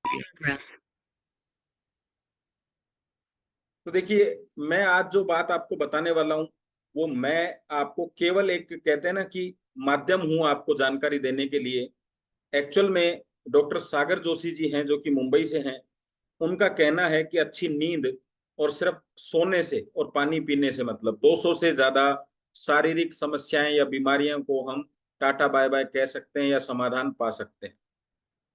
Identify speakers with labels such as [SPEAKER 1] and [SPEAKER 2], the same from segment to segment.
[SPEAKER 1] तो देखिए, मैं आज जो बात आपको बताने वाला हूँ वो मैं आपको केवल एक कहते हैं ना कि माध्यम हूँ आपको जानकारी देने के लिए। एक्चुअल में डॉक्टर सागर जोशी जी हैं जो कि मुंबई से हैं। उनका कहना है कि अच्छी नींद और सिर्फ सोने से और पानी पीने से मतलब 200 से ज्यादा शारीरिक समस्याएं या बीमारियों को हम टाटा बाय बाय कह सकते हैं या समाधान पा सकते हैं।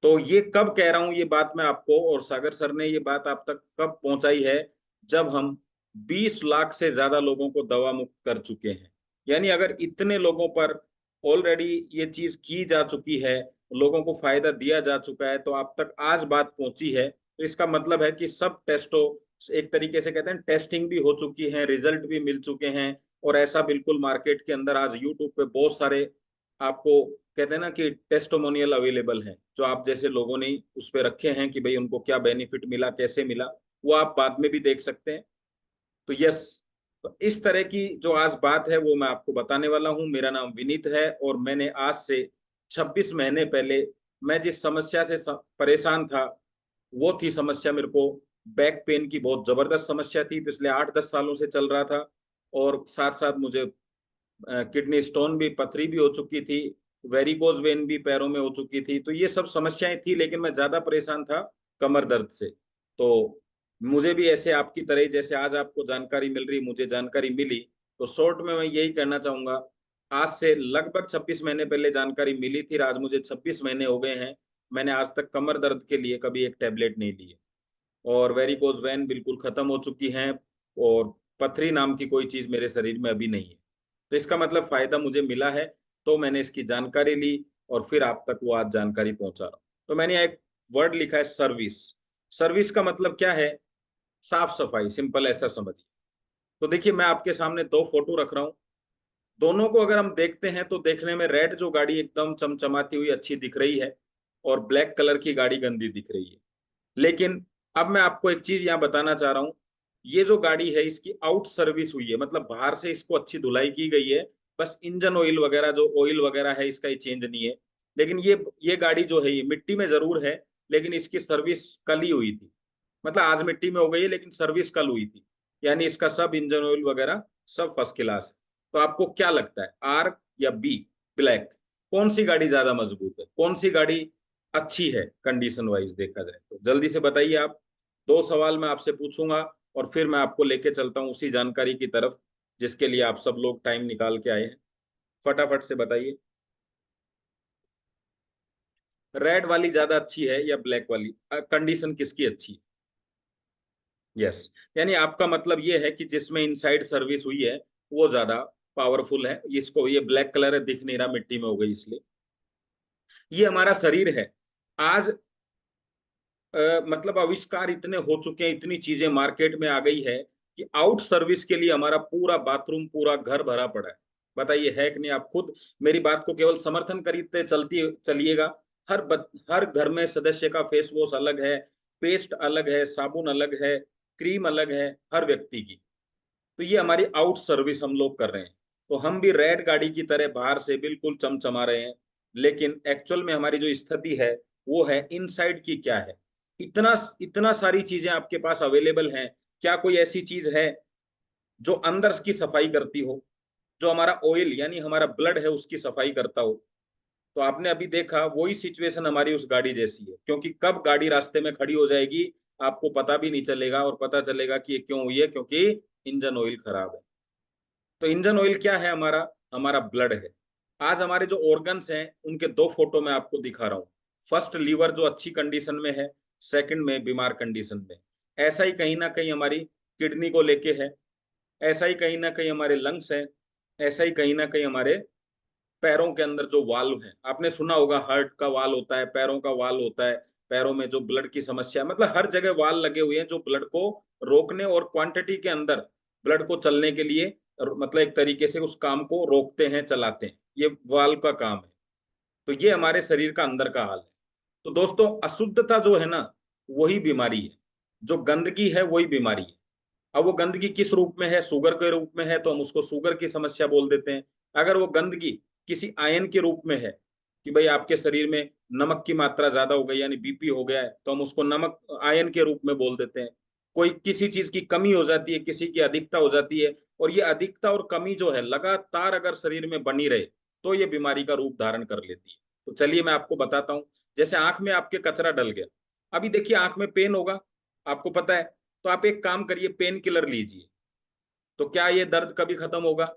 [SPEAKER 1] तो ये कब कह रहा हूं ये बात मैं आपको, और सागर सर ने ये बात आप तक कब पहुंचाई है, जब हम 20 लाख से ज्यादा लोगों को दवा मुक्त कर चुके हैं। यानी अगर इतने लोगों पर ऑलरेडी ये चीज की जा चुकी है, लोगों को फायदा दिया जा चुका है, तो आप तक आज बात पहुंची है, तो इसका मतलब है कि सब टेस्टों, एक तरीके से कहते हैं टेस्टिंग भी हो चुकी है, रिजल्ट भी मिल चुके हैं। और ऐसा बिल्कुल मार्केट के अंदर आज यूट्यूब पे बहुत सारे आपको कहते हैं ना कि टेस्टोमोनियल अवेलेबल हैं, जो आप जैसे लोगों ने उस पे रखे हैं कि भाई उनको क्या बेनिफिट मिला, कैसे मिला, वो आप बाद में भी देख सकते हैं। तो यस, तो इस तरह की जो आज बात है वो मैं आपको बताने वाला हूँ। मेरा नाम विनीत है और मैंने आज से 26 महीने पहले मैं जिस समस्या से परेशान था, वो थी समस्या मेरे को बैक पेन की। बहुत जबरदस्त समस्या थी, पिछले 8-10 सालों से चल रहा था। और साथ साथ मुझे किडनी स्टोन भी, पथरी भी हो चुकी थी, वेरिकोज वेन भी पैरों में हो चुकी थी। तो ये सब समस्याएं थी, लेकिन मैं ज्यादा परेशान था कमर दर्द से। तो मुझे भी ऐसे आपकी तरह ही, जैसे आज आपको जानकारी मिल रही, मुझे जानकारी मिली। तो शॉर्ट में मैं यही कहना चाहूंगा, आज से लगभग 26 महीने पहले जानकारी मिली थी, आज मुझे 26 महीने हो गए हैं। मैंने आज तक कमर दर्द के लिए कभी एक टेबलेट नहीं ली है, और वेरिकोज वेन बिल्कुल खत्म हो चुकी हैं, और पथरी नाम की कोई चीज मेरे शरीर में अभी नहीं है। तो इसका मतलब फायदा मुझे मिला है, तो मैंने इसकी जानकारी ली और फिर आप तक वो आज जानकारी पहुंचा रहा हूं। तो मैंने यहाँ एक वर्ड लिखा है, सर्विस। सर्विस का मतलब क्या है? साफ सफाई, सिंपल ऐसा समझिए। तो देखिए, मैं आपके सामने दो फोटो रख रहा हूँ। दोनों को अगर हम देखते हैं तो देखने में रेड जो गाड़ी एकदम चमचमाती हुई अच्छी दिख रही है, और ब्लैक कलर की गाड़ी गंदी दिख रही है। लेकिन अब मैं आपको एक चीज यहाँ बताना चाह रहा हूँ। ये जो गाड़ी है इसकी आउट सर्विस हुई है, मतलब बाहर से इसको अच्छी धुलाई की गई है। बस इंजन ऑयल वगैरह, जो ऑयल वगैरह है इसका, ये चेंज नहीं है। लेकिन ये गाड़ी जो है ये मिट्टी में जरूर है, लेकिन इसकी सर्विस कल ही हुई थी। मतलब आज मिट्टी में हो गई है लेकिन सर्विस कल हुई थी। यानी इसका सब इंजन ऑयल वगैरह सब फर्स्ट क्लास है। तो आपको क्या लगता है, आर या बी, ब्लैक, कौन सी गाड़ी ज्यादा मजबूत है, कौन सी गाड़ी अच्छी है कंडीशन वाइज देखा जाए? तो जल्दी से बताइए आप। दो सवाल मैं आपसे पूछूंगा और फिर मैं आपको लेके चलता हूँ उसी जानकारी की तरफ जिसके लिए आप सब लोग टाइम निकाल के आए हैं। फटाफट से बताइए, रेड वाली ज्यादा अच्छी है या ब्लैक वाली? कंडीशन किसकी अच्छी है? यस, यानी आपका मतलब ये है कि जिसमें इनसाइड सर्विस हुई है वो ज्यादा पावरफुल है। इसको ये ब्लैक कलर है, दिख नहीं रहा, मिट्टी में हो गई इसलिए। ये हमारा शरीर है। आज मतलब आविष्कार इतने हो चुके हैं, इतनी चीजें मार्केट में आ गई है कि आउट सर्विस के लिए हमारा पूरा बाथरूम, पूरा घर भरा पड़ा है। बताइए है कि नहीं? आप खुद मेरी बात को केवल समर्थन करते चलती चलिएगा। हर घर में सदस्य का फेस वॉश अलग है, पेस्ट अलग है, साबुन अलग है, क्रीम अलग है हर व्यक्ति की। तो ये हमारी आउट सर्विस हम लोग कर रहे हैं। तो हम भी रेड गाड़ी की तरह बाहर से बिल्कुल चमचमा रहे हैं, लेकिन एक्चुअल में हमारी जो स्थिति है वो है इनसाइड की क्या है। इतना इतना सारी चीजें आपके पास अवेलेबल हैं, क्या कोई ऐसी चीज है जो अंदर की सफाई करती हो, जो हमारा ऑयल यानी हमारा ब्लड है उसकी सफाई करता हो? तो आपने अभी देखा वही सिचुएशन हमारी उस गाड़ी जैसी है, क्योंकि कब गाड़ी रास्ते में खड़ी हो जाएगी आपको पता भी नहीं चलेगा, और पता चलेगा कि ये क्यों हुई है, क्योंकि इंजन ऑयल खराब है। तो इंजन ऑयल क्या है हमारा? हमारा ब्लड है। आज हमारे जो ऑर्गन्स हैं उनके दो फोटो मैं आपको दिखा रहा हूँ। फर्स्ट, लीवर जो अच्छी कंडीशन में है, सेकंड में बीमार कंडीशन में। ऐसा ही कहीं ना कहीं हमारी किडनी को लेके है, ऐसा ही कहीं ना कहीं हमारे लंग्स है, ऐसा ही कहीं ना कहीं हमारे पैरों के अंदर जो वाल्व है, आपने सुना होगा हार्ट का वाल होता है, पैरों का वाल होता है। पैरों में जो ब्लड की समस्या है, मतलब हर जगह वाल लगे हुए हैं जो ब्लड को रोकने और क्वांटिटी के अंदर ब्लड को चलने के लिए, मतलब एक तरीके से उस काम को रोकते हैं, चलाते हैं। ये वाल्व का काम है। तो ये हमारे शरीर का अंदर का हाल है। तो दोस्तों, अशुद्धता जो है ना, वही बीमारी है। जो गंदगी है वही बीमारी है। अब वो गंदगी किस रूप में है? शुगर के रूप में है तो हम उसको शुगर की समस्या बोल देते हैं। अगर वो गंदगी किसी आयन के रूप में है, कि भाई आपके शरीर में नमक की मात्रा ज्यादा हो गई यानी बीपी हो गया है, तो हम उसको नमक आयन के रूप में बोल देते हैं। कोई किसी चीज की कमी हो जाती है, किसी की अधिकता हो जाती है, और ये अधिकता और कमी जो है लगातार अगर शरीर में बनी रहे तो ये बीमारी का रूप धारण कर लेती है। तो चलिए मैं आपको बताता हूँ। जैसे आंख में आपके कचरा डल गया, अभी देखिए आंख में पेन होगा, आपको पता है, तो आप एक काम करिए, पेन किलर लीजिए, तो क्या ये दर्द कभी खत्म होगा?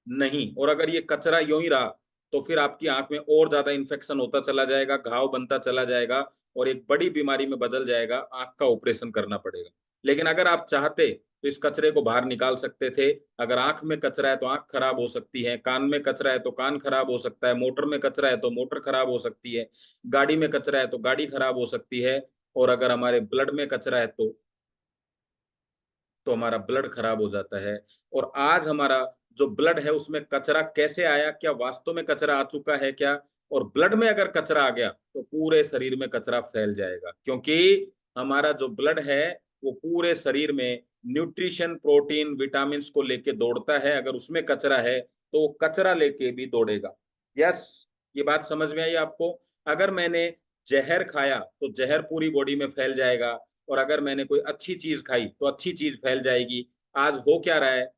[SPEAKER 1] नहीं। और अगर ये कचरा यूं ही रहा तो फिर आपकी आंख में और ज्यादा इन्फेक्शन होता चला जाएगा, घाव बनता चला जाएगा, और एक बड़ी बीमारी में बदल जाएगा, आंख का ऑपरेशन करना पड़ेगा। लेकिन अगर आप चाहते तो इस कचरे को बाहर निकाल सकते थे। अगर आंख में कचरा है तो आंख खराब हो सकती है, कान में कचरा है तो कान खराब हो सकता है, मोटर में कचरा है तो मोटर खराब हो सकती है, गाड़ी में कचरा है तो गाड़ी खराब हो सकती है, और अगर हमारे ब्लड में कचरा है तो हमारा ब्लड खराब हो जाता है। और आज हमारा जो ब्लड है उसमें कचरा कैसे आया, क्या वास्तव में कचरा आ चुका है क्या? और ब्लड में अगर कचरा आ गया तो पूरे शरीर में कचरा फैल जाएगा, क्योंकि हमारा जो ब्लड है वो पूरे शरीर में न्यूट्रिशन, प्रोटीन, विटामिन को लेके दौड़ता है। अगर उसमें कचरा है तो वो कचरा लेके भी दौड़ेगा। यस, ये बात समझ में आई आपको? अगर मैंने जहर खाया तो जहर पूरी बॉडी में फैल जाएगा, और अगर मैंने कोई अच्छी चीज खाई तो अच्छी चीज फैल जाएगी। आज हो क्या रहा है,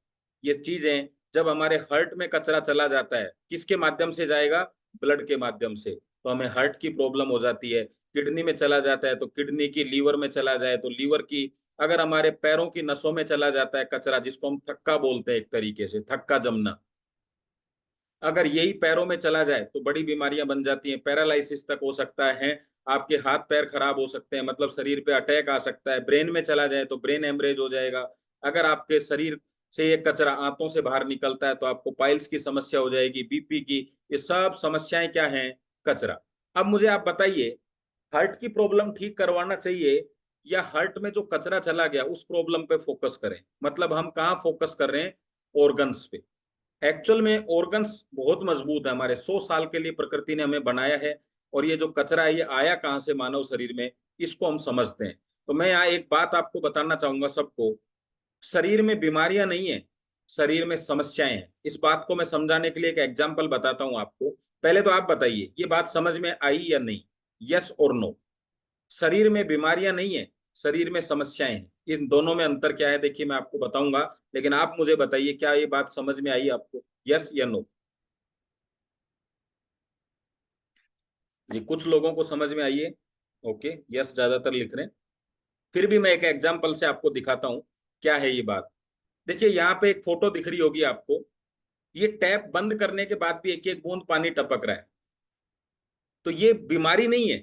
[SPEAKER 1] ये चीजें जब हमारे हार्ट में कचरा चला जाता है, किसके माध्यम से जाएगा? ब्लड के माध्यम से, तो हमें हार्ट की प्रॉब्लम हो जाती है। किडनी में चला जाता है तो किडनी की, लीवर में चला जाए तो लीवर की, अगर हमारे पैरों की नसों में चला जाता है कचरा, जिसको हम थक्का बोलते हैं, एक तरीके से थक्का जमना, अगर यही पैरों में चला जाए तो बड़ी बीमारियां बन जाती हैं, पैरालाइसिस तक हो सकता है, आपके हाथ पैर खराब हो सकते हैं, मतलब शरीर पे अटैक आ सकता है, ब्रेन में चला जाए तो ब्रेन हेमरेज हो जाएगा। अगर आपके शरीर से ये कचरा आंतों से बाहर निकलता है तो आपको पाइल्स की समस्या हो जाएगी, बीपी की। ये सब समस्याएं क्या हैं? कचरा। अब मुझे आप बताइए, हार्ट की प्रॉब्लम ठीक करवाना चाहिए या हार्ट में जो कचरा चला गया उस प्रॉब्लम पे फोकस करें? मतलब हम कहाँ फोकस कर रहे हैं? ऑर्गन्स पे। एक्चुअल में ऑर्गन्स बहुत मजबूत है हमारे, 100 साल के लिए प्रकृति ने हमें बनाया है। और ये जो कचरा है ये आया कहाँ से मानव शरीर में, इसको हम समझते हैं। तो मैं यहाँ एक बात आपको बताना चाहूंगा सबको, शरीर में बीमारियां नहीं है, शरीर में समस्याएं हैं। इस बात को मैं समझाने के लिए एक एग्जाम्पल बताता हूं आपको। पहले तो आप बताइए ये बात समझ में आई या नहीं? यस और नो? शरीर में बीमारियां नहीं है, शरीर में समस्याएं हैं। इन दोनों में अंतर क्या है देखिए मैं आपको बताऊंगा, लेकिन आप मुझे बताइए क्या ये बात समझ में आई आपको? यस या नो? जी, कुछ लोगों को समझ में आई है। ओके, यस ज्यादातर लिख रहे हैं। फिर भी मैं एक एग्जांपल से आपको दिखाता हूं क्या है ये बात। देखिए यहाँ पे एक फोटो दिख रही होगी आपको, ये टैप बंद करने के बाद भी एक एक बूंद पानी टपक रहा है। तो ये बीमारी नहीं है,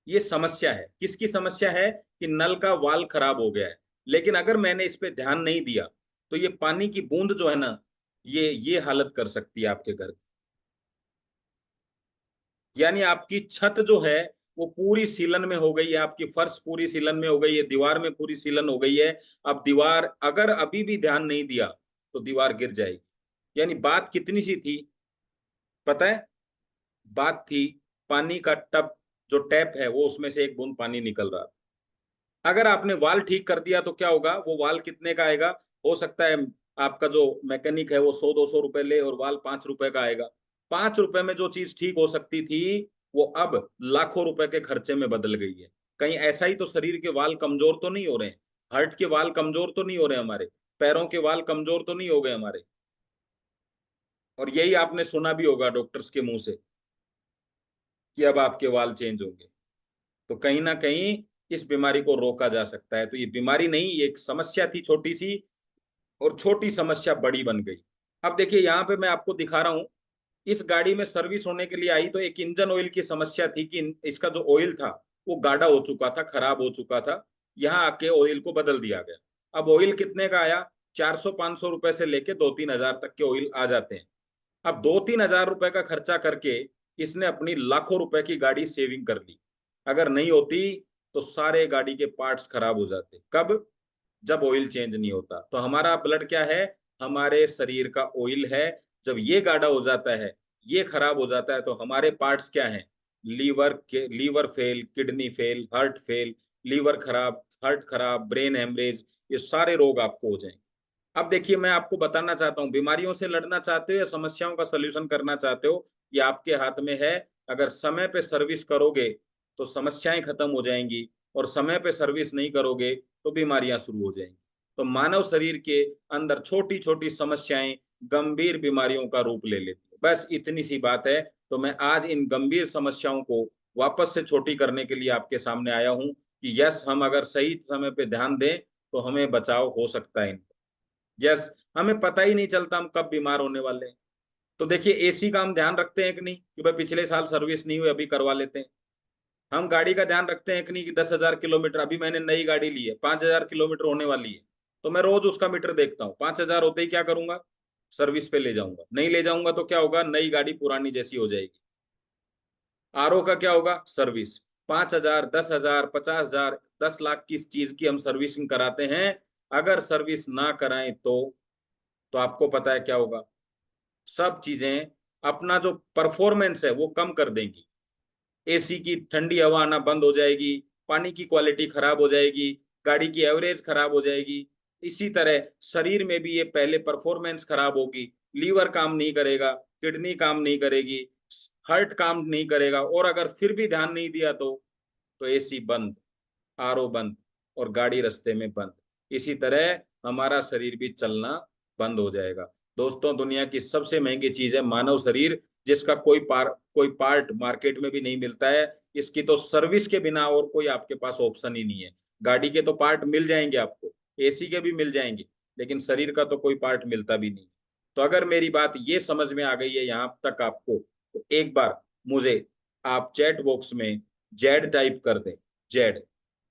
[SPEAKER 1] ये समस्या है। किसकी समस्या है? कि नल का वाल्व खराब हो गया है। लेकिन अगर मैंने इस पे ध्यान नहीं दिया तो ये पानी की बूंद जो है ना, ये हालत कर सकती है आपके घर की। यानी आपकी छत जो है वो पूरी सीलन में हो गई है, आपकी फर्श पूरी सीलन में हो गई है, दीवार में पूरी सीलन हो गई है। अब दीवार अगर अभी भी ध्यान नहीं दिया तो दीवार गिर जाएगी। यानी बात कितनी सी थी पता है? बात थी पानी का टप, जो टैप है वो उसमें से एक बूंद पानी निकल रहा। अगर आपने वाल ठीक कर दिया तो क्या होगा? वो वाल कितने का आएगा? हो सकता है आपका जो मैकेनिक है वो 100-200 रुपए ले और वाल 5 रुपए का आएगा। 5 रुपए में जो चीज ठीक हो सकती थी वो अब लाखों रुपए के खर्चे में बदल गई है। कहीं ऐसा ही तो शरीर के वाल कमजोर तो नहीं हो रहे हैं? हार्ट के वाल कमजोर तो नहीं हो रहे हमारे? पैरों के वाल कमजोर तो नहीं हो गए हमारे? और यही आपने सुना भी होगा डॉक्टर्स के मुंह से कि अब आपके वाल चेंज होंगे। तो कहीं ना कहीं इस बीमारी को रोका जा सकता है। तो ये बीमारी नहीं, ये एक समस्या थी छोटी सी, और छोटी समस्या बड़ी बन गई। अब देखिए यहाँ पे मैं आपको दिखा रहा हूँ, इस गाड़ी में सर्विस होने के लिए आई तो एक इंजन ऑयल की समस्या थी कि इसका जो ऑयल था वो गाढ़ा हो चुका था, खराब हो चुका था। यहाँ आके ऑयल को बदल दिया गया। अब ऑयल कितने का आया? 400-500 रुपए से लेके 2-3 हजार तक के ऑयल आ जाते हैं। अब 2-3 हजार रुपए का खर्चा करके इसने अपनी लाखों रुपए की गाड़ी सेविंग कर ली। अगर नहीं होती तो सारे गाड़ी के पार्ट्स खराब हो जाते। कब? जब ऑयल चेंज नहीं होता। तो हमारा ब्लड क्या है? हमारे शरीर का ऑयल है। जब ये गाढ़ा हो जाता है, ये खराब हो जाता है, तो हमारे पार्ट्स क्या हैं? Liver fail, kidney fail, heart fail, liver खराब, हार्ट खराब, ब्रेन हेमरेज, ये सारे रोग आपको हो जाएंगे। अब देखिए मैं आपको बताना चाहता हूँ, बीमारियों से लड़ना चाहते हो या समस्याओं का सलूशन करना चाहते हो, ये आपके हाथ में है। अगर समय पे सर्विस करोगे तो समस्याएं खत्म हो जाएंगी, और समय पे सर्विस नहीं करोगे तो बीमारियां शुरू हो जाएंगी। तो मानव शरीर के अंदर छोटी छोटी समस्याएं गंभीर बीमारियों का रूप ले लेती है। बस इतनी सी बात है। तो मैं आज इन गंभीर समस्याओं को वापस से छोटी करने के लिए आपके सामने आया हूं कि यस, हम अगर सही समय पे ध्यान दें तो हमें बचाव हो सकता है इनका। यस, हमें पता ही नहीं चलता हम कब बीमार होने वाले हैं। तो देखिए, एसी का हम ध्यान रखते हैं कि नहीं, कि भाई पिछले साल सर्विस नहीं हुई, अभी करवा लेते हैं। हम गाड़ी का ध्यान रखते हैं कि नहीं, कि 10,000 किलोमीटर, अभी मैंने नई गाड़ी ली है, 5,000 किलोमीटर होने वाली है, तो मैं रोज उसका मीटर देखता हूँ। 5,000 होते ही क्या करूंगा, सर्विस पे ले जाऊंगा। नहीं ले जाऊंगा तो क्या होगा, नई गाड़ी पुरानी जैसी हो जाएगी। आरओ का क्या होगा, सर्विस। 5,000, 10,000, 50,000, 10 लाख की चीज की हम सर्विसिंग कराते हैं। अगर सर्विस ना कराएं तो आपको पता है क्या होगा, सब चीजें अपना जो परफॉर्मेंस है वो कम कर देंगी। एसी की ठंडी हवा आना बंद हो जाएगी, पानी की क्वालिटी खराब हो जाएगी, गाड़ी की एवरेज खराब हो जाएगी। इसी तरह शरीर में भी ये पहले परफॉर्मेंस खराब होगी, लीवर काम नहीं करेगा, किडनी काम नहीं करेगी, हार्ट काम नहीं करेगा, और अगर फिर भी ध्यान नहीं दिया तो एसी बंद, आरओ बंद, और गाड़ी रास्ते में बंद। इसी तरह हमारा शरीर भी चलना बंद हो जाएगा। दोस्तों, दुनिया की सबसे महंगी चीज है मानव शरीर, जिसका कोई पार्ट मार्केट में भी नहीं मिलता है। इसकी तो सर्विस के बिना और कोई आपके पास ऑप्शन ही नहीं है। गाड़ी के तो पार्ट मिल जाएंगे आपको, एसी के भी मिल जाएंगे, लेकिन शरीर का तो कोई पार्ट मिलता भी नहीं। तो अगर मेरी बात ये समझ में आ गई है यहाँ तक आपको, तो एक बार मुझे आप चैट बॉक्स में जेड टाइप कर दें, जेड,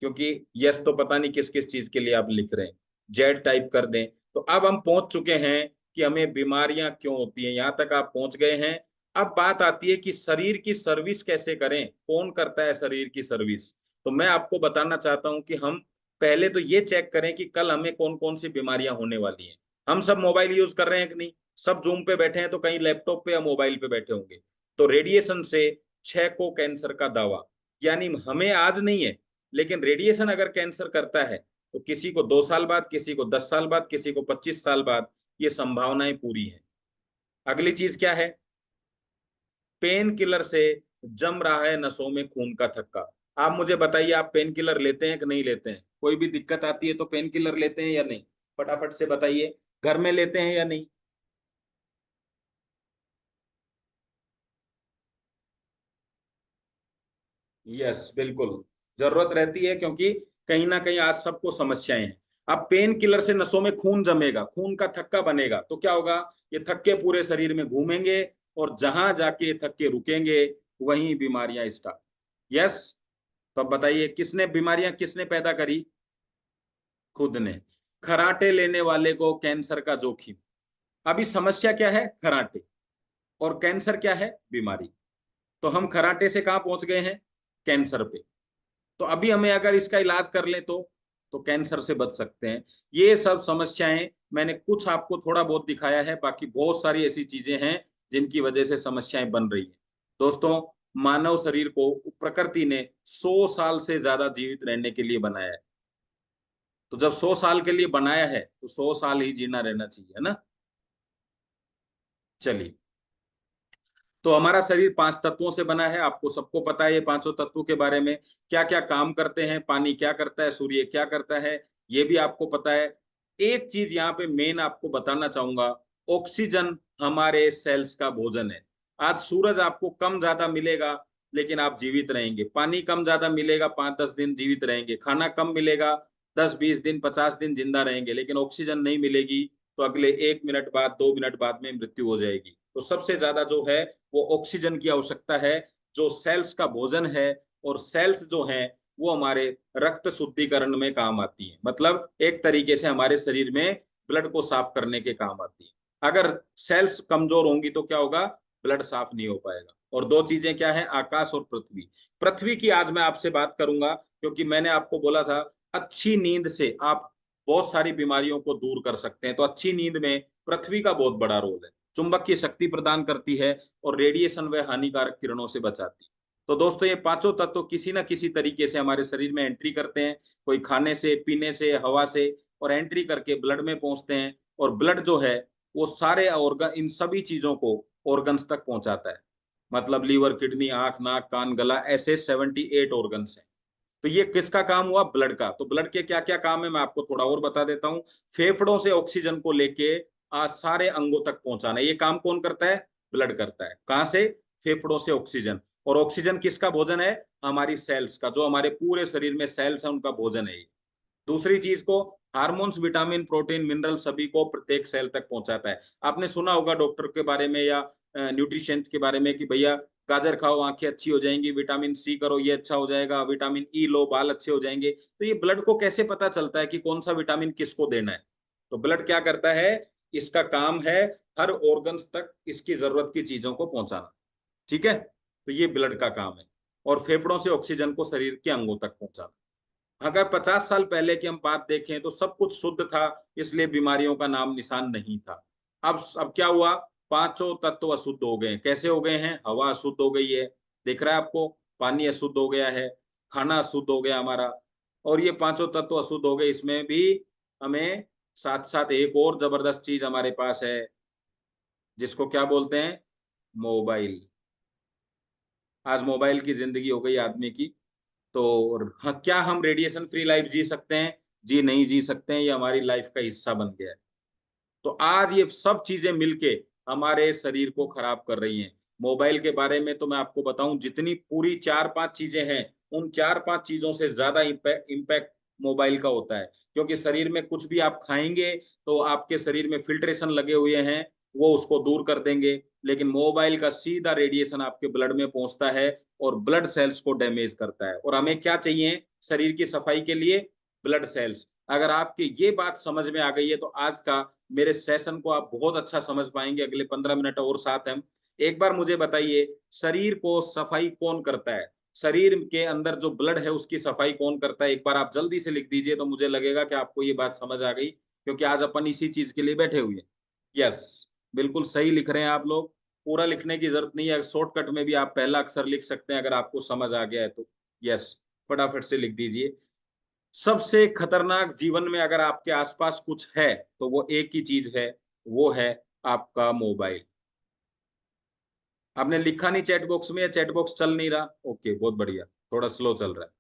[SPEAKER 1] क्योंकि यस तो पता नहीं किस किस चीज के लिए आप लिख रहे हैं। जेड टाइप कर दें। तो अब हम पहुंच चुके हैं कि हमें बीमारियां क्यों होती हैं, यहां तक आप पहुंच गए हैं। अब बात आती है कि शरीर की सर्विस कैसे करें, कौन करता है शरीर की सर्विस। तो मैं आपको बताना चाहता हूं कि हम पहले तो ये चेक करें कि कल हमें कौन कौन सी बीमारियां होने वाली हैं। हम सब मोबाइल यूज कर रहे हैं कि नहीं, सब जूम पे बैठे हैं, तो कहीं लैपटॉप पे या मोबाइल पे बैठे होंगे। तो रेडिएशन से 6 को कैंसर का दावा, यानी हमें आज नहीं है, लेकिन रेडिएशन अगर कैंसर करता है तो किसी को 2 साल बाद, किसी को 10 साल बाद, किसी को 25 साल बाद ये संभावनाएं पूरी है। अगली चीज क्या है, पेन किलर से जम रहा है नसों में खून का थक्का। आप मुझे बताइए, आप पेन किलर लेते हैं कि नहीं लेते हैं? कोई भी दिक्कत आती है तो पेन किलर लेते हैं या नहीं? फटाफट से बताइए, घर में लेते हैं या नहीं? यस, बिल्कुल जरूरत रहती है, क्योंकि कहीं ना कहीं आज सबको समस्याएं हैं। अब पेन किलर से नसों में खून जमेगा, खून का थक्का बनेगा, तो क्या होगा, ये थक्के पूरे शरीर में घूमेंगे, और जहां जाके ये थक्के रुकेंगे वहीं बीमारियां स्टार्ट। यस। तो अब बताइए, किसने बीमारियां किसने पैदा करी? खुद ने। खराटे लेने वाले को कैंसर का जोखिम। अभी समस्या क्या है, खराटे, और कैंसर क्या है, बीमारी। तो हम खराटे से कहाँ पहुंच गए हैं, कैंसर पे। तो अभी हमें अगर इसका इलाज कर ले तो कैंसर से बच सकते हैं। ये सब समस्याएं मैंने कुछ आपको थोड़ा बहुत दिखाया है, बाकी बहुत सारी ऐसी चीजें हैं जिनकी वजह से समस्याएं बन रही है। दोस्तों, मानव शरीर को प्रकृति ने 100 साल से ज्यादा जीवित रहने के लिए बनाया है। तो जब 100 साल के लिए बनाया है तो 100 साल ही जीना रहना चाहिए, है ना। चलिए, तो हमारा शरीर 5 तत्वों से बना है, आपको सबको पता है ये पांचों तत्वों के बारे में, क्या क्या काम करते हैं, पानी क्या करता है, सूर्य क्या करता है, ये भी आपको पता है। एक चीज यहाँ पे मेन आपको बताना चाहूंगा, ऑक्सीजन हमारे सेल्स का भोजन है। आज सूरज आपको कम ज्यादा मिलेगा लेकिन आप जीवित रहेंगे, पानी कम ज्यादा मिलेगा, 5-10 दिन जीवित रहेंगे, खाना कम मिलेगा, 10-20 दिन, 50 दिन जिंदा रहेंगे, लेकिन ऑक्सीजन नहीं मिलेगी तो अगले 1 मिनट बाद, 2 मिनट बाद में मृत्यु हो जाएगी। तो सबसे ज्यादा जो है वो ऑक्सीजन की आवश्यकता है, जो सेल्स का भोजन है। और सेल्स जो हैं वो हमारे रक्त शुद्धिकरण में काम आती है, मतलब एक तरीके से हमारे शरीर में ब्लड को साफ करने के काम आती है। अगर सेल्स कमजोर होंगी तो क्या होगा, ब्लड साफ नहीं हो पाएगा। और दो चीजें क्या है, आकाश और पृथ्वी। पृथ्वी की आज मैं आपसे बात करूंगा, क्योंकि मैंने आपको बोला था अच्छी नींद से आप बहुत सारी बीमारियों को दूर कर सकते हैं। तो अच्छी नींद में पृथ्वी का बहुत बड़ा रोल है, चुंबक की शक्ति प्रदान करती है, और रेडिएशन व हानिकारक किरणों से बचाती है। तो दोस्तों, ये पांचों तत्व किसी ना किसी तरीके से हमारे शरीर में एंट्री करते हैं, कोई खाने से, पीने से, हवा से, और एंट्री करके ब्लड में पहुंचते हैं। और ब्लड जो है वो सारे ऑर्गन, इन सभी चीजों को ऑर्गन्स तक पहुंचाता है। मतलब लीवर, किडनी, आंख, नाक, कान, गला, ऐसे 78 ऑर्गन्स हैं। तो ये किसका काम हुआ? ब्लड का। तो ब्लड के क्या क्या काम है मैं आपको थोड़ा और बता देता हूँ। फेफड़ों से ऑक्सीजन को लेके सारे अंगों तक पहुंचाना, ये काम कौन करता है? ब्लड करता है। कहां से? फेफड़ों से ऑक्सीजन। और ऑक्सीजन किसका भोजन है? हमारी सेल्स का, जो हमारे पूरे शरीर में सेल्स है उनका भोजन है ये। दूसरी चीज को, हार्मोन्स, विटामिन, प्रोटीन, मिनरल सभी को प्रत्येक सेल तक पहुंचाता है। आपने सुना होगा डॉक्टर के बारे में या न्यूट्रिशन के बारे में कि भैया गाजर खाओ आंखें अच्छी हो जाएंगी, विटामिन सी करो ये अच्छा हो जाएगा, विटामिन ई लो बाल अच्छे हो जाएंगे। तो ये ब्लड को कैसे पता चलता है कि कौन सा विटामिन किसको देना है? तो ब्लड क्या करता है? इसका काम है हर ऑर्गन्स तक इसकी जरूरत की चीजों को पहुंचाना। ठीक है, तो ये ब्लड का काम है। और फेफड़ों से ऑक्सीजन को शरीर के अंगों तक पहुंचाना। अगर 50 साल पहले की हम बात देखें तो सब कुछ शुद्ध था, इसलिए बीमारियों का नाम निशान नहीं था। अब क्या हुआ? पांचों तत्व अशुद्ध हो गए। कैसे हो गए हैं? हवा अशुद्ध हो गई है, दिख रहा है आपको? पानी अशुद्ध हो गया है, खाना अशुद्ध हो गया हमारा। और ये पांचों तत्व अशुद्ध हो गए, इसमें भी हमें साथ साथ एक और जबरदस्त चीज हमारे पास है, जिसको क्या बोलते हैं? मोबाइल। आज मोबाइल की जिंदगी हो गई आदमी की। तो हाँ, क्या हम रेडिएशन फ्री लाइफ जी सकते हैं? जी नहीं जी सकते हैं, ये हमारी लाइफ का हिस्सा बन गया है। तो आज ये सब चीजें मिलके हमारे शरीर को खराब कर रही हैं। मोबाइल के बारे में तो मैं आपको बताऊं, जितनी पूरी 4-5 चीजें हैं, उन 4-5 चीजों से ज्यादा इम्पैक्ट मोबाइल का होता है। क्योंकि शरीर में कुछ भी आप खाएंगे तो आपके शरीर में फिल्ट्रेशन लगे हुए हैं, वो उसको दूर कर देंगे। लेकिन मोबाइल का सीधा रेडिएशन आपके ब्लड में पहुंचता है और ब्लड सेल्स को डैमेज करता है। और हमें क्या चाहिए शरीर की सफाई के लिए? Blood cells. अगर आपकी ये बात समझ में आ गई है तो आज का मेरे सेशन को आप बहुत अच्छा समझ पाएंगे। अगले 15 मिनट और साथ हैं। एक बार मुझे बताइए, शरीर को सफाई कौन करता है? शरीर के अंदर जो ब्लड है उसकी सफाई कौन करता है? एक बार आप जल्दी से लिख दीजिए, तो मुझे लगेगा कि आपको ये बात समझ आ गई, क्योंकि आज अपन इसी चीज के लिए बैठे हुए हैं। यस, बिल्कुल सही लिख रहे हैं आप लोग। पूरा लिखने की जरूरत नहीं है, शॉर्टकट में भी आप पहला अक्षर लिख सकते हैं अगर आपको समझ आ गया है तो। यस, फटाफट से लिख दीजिए। सबसे खतरनाक जीवन में अगर आपके आसपास कुछ है तो वो एक ही चीज है, वो है आपका मोबाइल। आपने लिखा नहीं चैट बॉक्स में, या चैट बॉक्स चल नहीं रहा? ओके, बहुत बढ़िया, थोड़ा स्लो चल रहा है।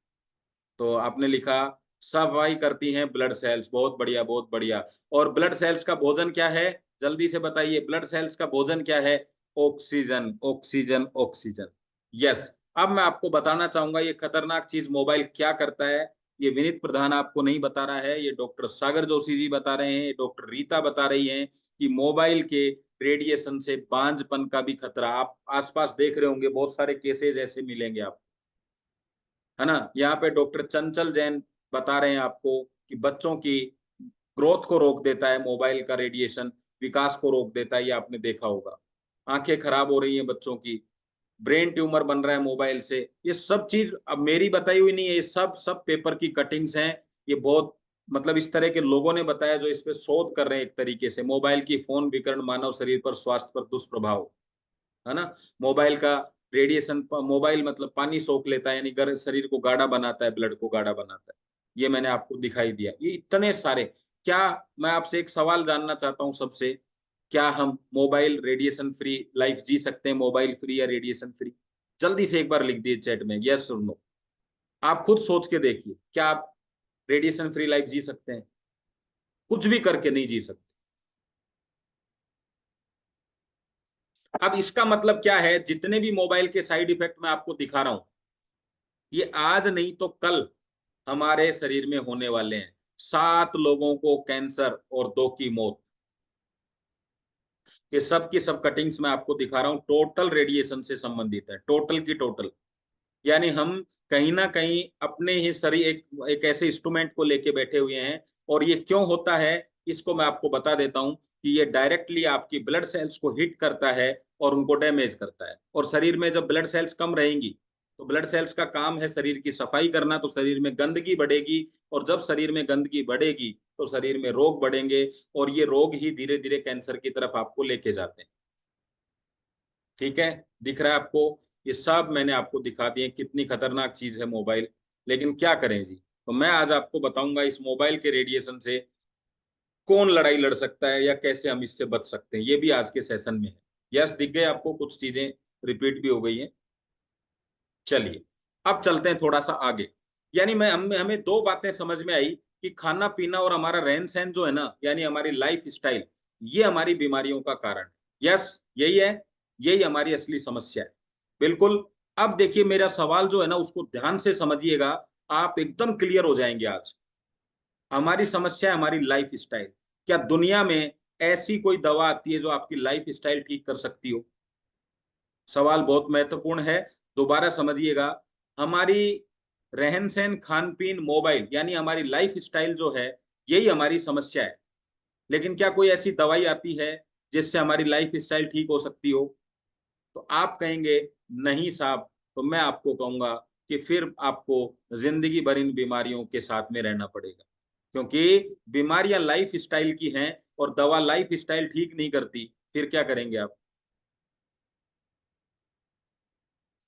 [SPEAKER 1] तो आपने लिखा सफाई करती हैं ब्लड सेल्स, बहुत बढ़िया बहुत बढ़िया। और ब्लड सेल्स का भोजन क्या है? जल्दी से बताइए, ब्लड सेल्स का भोजन क्या है? Oxygen, oxygen, oxygen. यस। अब मैं आपको बताना चाहूंगा ये खतरनाक चीज मोबाइल क्या करता है। ये विनीत प्रधान आपको नहीं बता रहा है, ये डॉक्टर सागर जोशी जी बता रहे हैं, डॉक्टर रीता बता रही हैं कि मोबाइल के रेडिएशन से बांझपन का भी खतरा। आप आसपास देख रहे होंगे, बहुत सारे केसेस ऐसे मिलेंगे आप, है ना? यहाँ पे डॉक्टर चंचल जैन बता रहे हैं आपको कि बच्चों की ग्रोथ को रोक देता है मोबाइल का रेडिएशन, विकास को रोक देता है, ये आपने देखा होगा। आंखें खराब हो रही हैं बच्चों की, ब्रेन ट्यूमर बन रहा है मोबाइल से। ये सब चीज अब मेरी बताई हुई नहीं है, ये सब सब पेपर की कटिंग्स हैं। ये बहुत मतलब इस तरह के लोगों ने बताया जो इस पे शोध कर रहे हैं। एक तरीके से मोबाइल की फोन विकिरण मानव शरीर पर, स्वास्थ्य पर दुष्प्रभाव, है ना? मोबाइल का रेडिएशन, मोबाइल मतलब पानी सोख लेता है, यानी शरीर को गाढ़ा बनाता है, ब्लड को गाढ़ा बनाता है। ये मैंने आपको दिखाई दिया, ये इतने सारे। क्या, मैं आपसे एक सवाल जानना चाहता हूं सबसे, क्या हम मोबाइल रेडिएशन फ्री लाइफ जी सकते हैं? मोबाइल फ्री या रेडिएशन फ्री? जल्दी से एक बार लिख दिए चैट में, यस और नो। आप खुद सोच के देखिए, क्या आप रेडिएशन फ्री लाइफ जी सकते हैं? कुछ भी करके नहीं जी सकते। अब इसका मतलब क्या है? जितने भी मोबाइल के साइड इफेक्ट मैं आपको दिखा रहा हूं, ये आज नहीं तो कल हमारे शरीर में होने वाले हैं। 7 लोगों को कैंसर और 2 की मौत। ये सब की सब कटिंग्स मैं आपको दिखा रहा हूं, टोटल रेडिएशन से संबंधित है, टोटल की टोटल। यानी हम कहीं ना कहीं अपने ही शरीर एक ऐसे इंस्ट्रूमेंट को लेके बैठे हुए हैं। और ये क्यों होता है, इसको मैं आपको बता देता हूं कि ये डायरेक्टली आपकी ब्लड सेल्स को हिट करता है और उनको डैमेज करता है। और शरीर में जब ब्लड सेल्स कम रहेंगी, तो ब्लड सेल्स का काम है शरीर की सफाई करना, तो शरीर में गंदगी बढ़ेगी। और जब शरीर में गंदगी बढ़ेगी तो शरीर में रोग बढ़ेंगे, और ये रोग ही धीरे धीरे कैंसर की तरफ आपको लेके जाते हैं। ठीक है, दिख रहा है आपको? ये सब मैंने आपको दिखा दिए कितनी खतरनाक चीज है मोबाइल। लेकिन क्या करें जी? तो मैं आज आपको बताऊंगा इस मोबाइल के रेडिएशन से कौन लड़ाई लड़ सकता है, या कैसे हम इससे बच सकते हैं, ये भी आज के सेशन में है। यस, दिख गए आपको कुछ चीजें? रिपीट भी हो गई है। चलिए अब चलते हैं थोड़ा सा आगे। यानी मैं हमें दो बातें समझ में आई कि खाना पीना और हमारा रहन सहन जो है ना, यानी हमारी लाइफ स्टाइल, ये हमारी बीमारियों का कारण है। यस, यही है, यही हमारी असली समस्या है। बिल्कुल। अब देखिए मेरा सवाल जो है ना, उसको ध्यान से समझिएगा, आप एकदम क्लियर हो जाएंगे आज। हमारी समस्या है हमारी लाइफ स्टाइल। क्या दुनिया में ऐसी कोई दवा आती है जो आपकी लाइफ स्टाइल ठीक कर सकती हो? सवाल बहुत महत्वपूर्ण है, दोबारा समझिएगा। हमारी रहन सहन, खान पीन, मोबाइल, यानी हमारी लाइफ स्टाइल जो है, यही हमारी समस्या है। लेकिन क्या कोई ऐसी दवाई आती है जिससे हमारी लाइफ स्टाइल ठीक हो सकती हो? तो आप कहेंगे नहीं साहब, तो मैं आपको कहूंगा कि फिर आपको जिंदगी भर इन बीमारियों के साथ में रहना पड़ेगा, क्योंकि बीमारियां लाइफ स्टाइल की हैं और दवा लाइफ स्टाइल ठीक नहीं करती। फिर क्या करेंगे आप?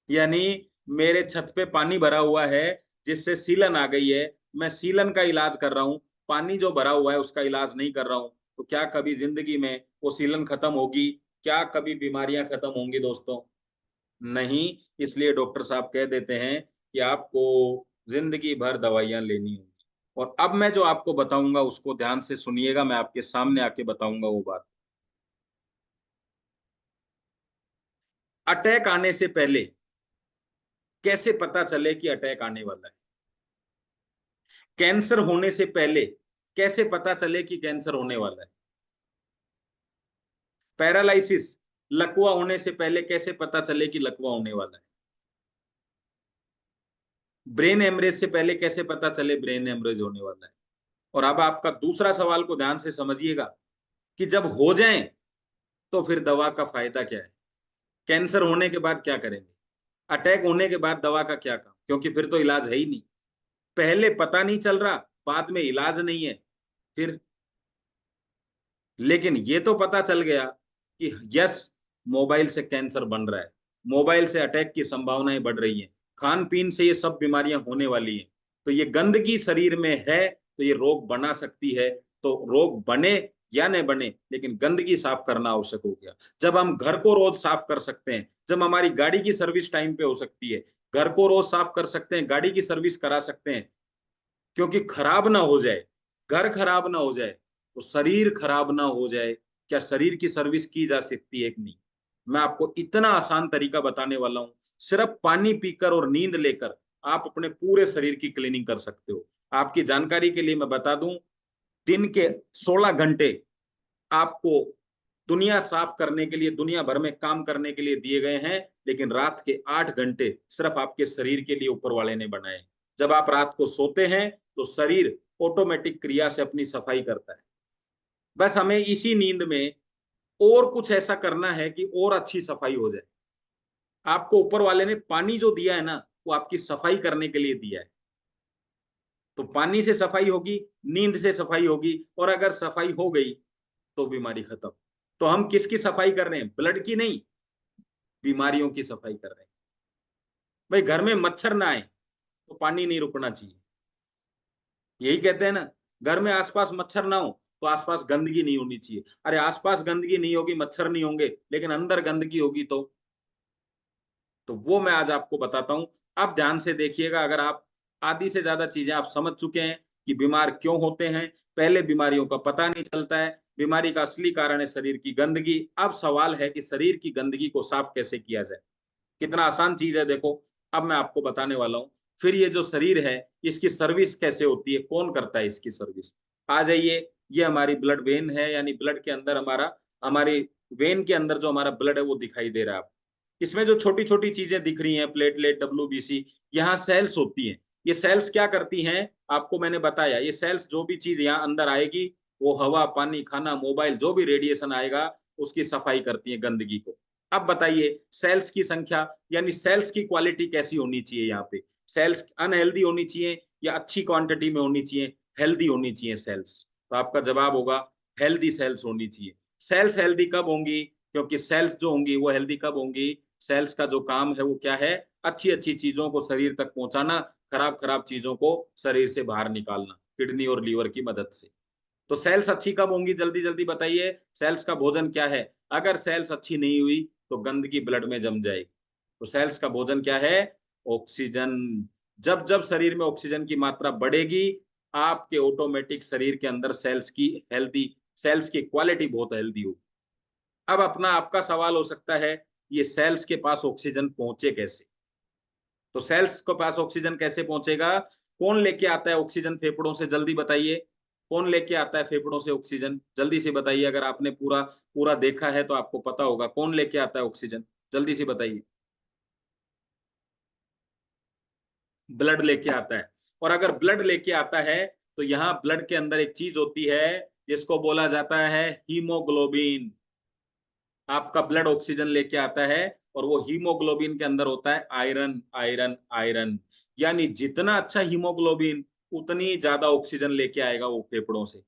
[SPEAKER 1] यानी मेरे छत पे पानी भरा हुआ है जिससे सीलन आ गई है, मैं सीलन का इलाज कर रहा हूँ, पानी जो भरा हुआ है उसका इलाज नहीं कर रहा हूँ, तो क्या कभी जिंदगी में वो सीलन खत्म होगी? क्या कभी बीमारियां खत्म होंगी दोस्तों? नहीं। इसलिए डॉक्टर साहब कह देते हैं कि आपको जिंदगी भर दवाइयां लेनी होंगी। और अब मैं जो आपको बताऊंगा उसको ध्यान से सुनिएगा, मैं आपके सामने आके बताऊंगा वो बात। अटैक आने से पहले कैसे पता चले कि अटैक आने वाला है? कैंसर होने से पहले कैसे पता चले कि कैंसर होने वाला है? पैरालिसिस, लकवा होने से पहले कैसे पता चले कि लकवा होने वाला है? ब्रेन हेमरेज से पहले कैसे पता चले ब्रेन हेमरेज होने वाला है? और अब आपका दूसरा सवाल को ध्यान से समझिएगा कि जब हो जाए तो फिर दवा का फायदा क्या है? कैंसर होने के बाद क्या करेंगे? अटैक होने के बाद दवा का क्या काम, क्योंकि फिर तो इलाज है ही नहीं। पहले पता नहीं चल रहा, बाद में इलाज नहीं है, फिर। लेकिन ये तो पता चल गया कि यस, मोबाइल से कैंसर बन रहा है, मोबाइल से अटैक की संभावनाएं बढ़ रही हैं, खान पीन से ये सब बीमारियां होने वाली हैं, तो ये गंदगी शरीर में है तो ये रोग बना सकती है। तो रोग बने या न बने, लेकिन गंदगी साफ करना आवश्यक हो गया। जब हम घर को रोज साफ कर सकते हैं, जब हमारी गाड़ी की सर्विस टाइम पे हो सकती है, घर को रोज साफ कर सकते हैं, गाड़ी की सर्विस करा सकते हैं, क्योंकि खराब ना हो जाए, घर खराब ना हो जाए, तो शरीर खराब ना हो जाए, क्या शरीर की सर्विस की जा सकती है कि नहीं? मैं आपको इतना आसान तरीका बताने वाला हूं, सिर्फ पानी पीकर और नींद लेकर आप अपने पूरे शरीर की क्लीनिंग कर सकते हो। आपकी जानकारी के लिए मैं बता दूं, दिन के 16 घंटे आपको दुनिया साफ करने के लिए, दुनिया भर में काम करने के लिए दिए गए हैं, लेकिन रात के 8 घंटे सिर्फ आपके शरीर के लिए ऊपर वाले ने बनाए। जब आप रात को सोते हैं तो शरीर ऑटोमेटिक क्रिया से अपनी सफाई करता है। बस हमें इसी नींद में और कुछ ऐसा करना है कि और अच्छी सफाई हो जाए। आपको ऊपर वाले ने पानी जो दिया है ना, वो आपकी सफाई करने के लिए दिया है। तो पानी से सफाई होगी, नींद से सफाई होगी, और अगर सफाई हो गई तो बीमारी खत्म। तो हम किसकी सफाई कर रहे हैं? ब्लड की नहीं, बीमारियों की सफाई कर रहे हैं। भाई घर में मच्छर ना आए तो पानी नहीं रुकना चाहिए। यही कहते हैं ना, घर में आसपास मच्छर ना हो तो आसपास गंदगी नहीं होनी चाहिए। अरे आसपास गंदगी नहीं होगी, मच्छर नहीं होंगे, लेकिन अंदर गंदगी होगी तो वो मैं आज आपको बताता हूं। आप ध्यान से देखिएगा, अगर आप आधी से ज्यादा चीजें आप समझ चुके हैं कि बीमार क्यों होते हैं, पहले बीमारियों का पता नहीं चलता है, बीमारी का असली कारण है शरीर की गंदगी। अब सवाल है कि शरीर की गंदगी को साफ कैसे किया जाए। कितना आसान चीज है देखो, अब मैं आपको बताने वाला हूँ। फिर ये जो शरीर है, इसकी सर्विस कैसे होती है, कौन करता है इसकी सर्विस? आ जाइए, ये हमारी ब्लड वेन है, यानी ब्लड के अंदर हमारा, हमारी वेन के अंदर जो हमारा ब्लड है वो दिखाई दे रहा है। इसमें जो छोटी छोटी चीजें दिख रही हैं, प्लेटलेट, डब्ल्यूबीसी, यहाँ सेल्स होती हैं। ये सेल्स क्या करती हैं? आपको मैंने बताया, ये सेल्स जो भी चीज यहाँ अंदर आएगी, वो हवा, पानी, खाना, मोबाइल, जो भी रेडिएशन आएगा, उसकी सफाई करती है, गंदगी को। अब बताइए, सेल्स की संख्या यानी सेल्स की क्वालिटी कैसी होनी चाहिए? यहाँ पे सेल्स अनहेल्दी होनी चाहिए या अच्छी क्वांटिटी में होनी चाहिए, हेल्दी होनी चाहिए सेल्स? तो आपका जवाब होगा हेल्दी सेल्स होनी चाहिए। सेल्स हेल्दी कब होंगी? क्योंकि सेल्स जो होंगी वो हेल्दी कब होंगी? सेल्स का जो काम है वो क्या है? अच्छी अच्छी चीजों को शरीर तक पहुंचाना, खराब खराब चीजों को शरीर से बाहर निकालना, किडनी और लीवर की मदद से। तो सेल्स अच्छी कब होंगी? जल्दी जल्दी बताइए, सेल्स का भोजन क्या है? अगर सेल्स अच्छी नहीं हुई तो गंदगी ब्लड में जम जाएगी। तो सेल्स का भोजन क्या है? ऑक्सीजन। जब जब शरीर में ऑक्सीजन की मात्रा बढ़ेगी, आपके ऑटोमेटिक शरीर के अंदर सेल्स की क्वालिटी बहुत हेल्दी होगी। अब अपना आपका सवाल हो सकता है, ये सेल्स के पास ऑक्सीजन पहुंचे कैसे? तो सेल्स के पास ऑक्सीजन कैसे पहुंचेगा? कौन लेके आता है ऑक्सीजन फेफड़ों से? जल्दी बताइए, कौन लेके आता है फेफड़ों से ऑक्सीजन? जल्दी से बताइए, अगर आपने पूरा पूरा देखा है तो आपको पता होगा कौन लेके आता है ऑक्सीजन। जल्दी से बताइए। ब्लड लेके आता है। और अगर ब्लड लेके आता है तो यहाँ ब्लड के अंदर एक चीज होती है जिसको बोला जाता है हीमोग्लोबिन। आपका ब्लड ऑक्सीजन लेके आता है और वो हीमोग्लोबिन के अंदर होता है आयरन, आयरन, आयरन। यानी जितना अच्छा हीमोग्लोबिन, उतनी ज्यादा ऑक्सीजन लेके आएगा वो फेफड़ों से।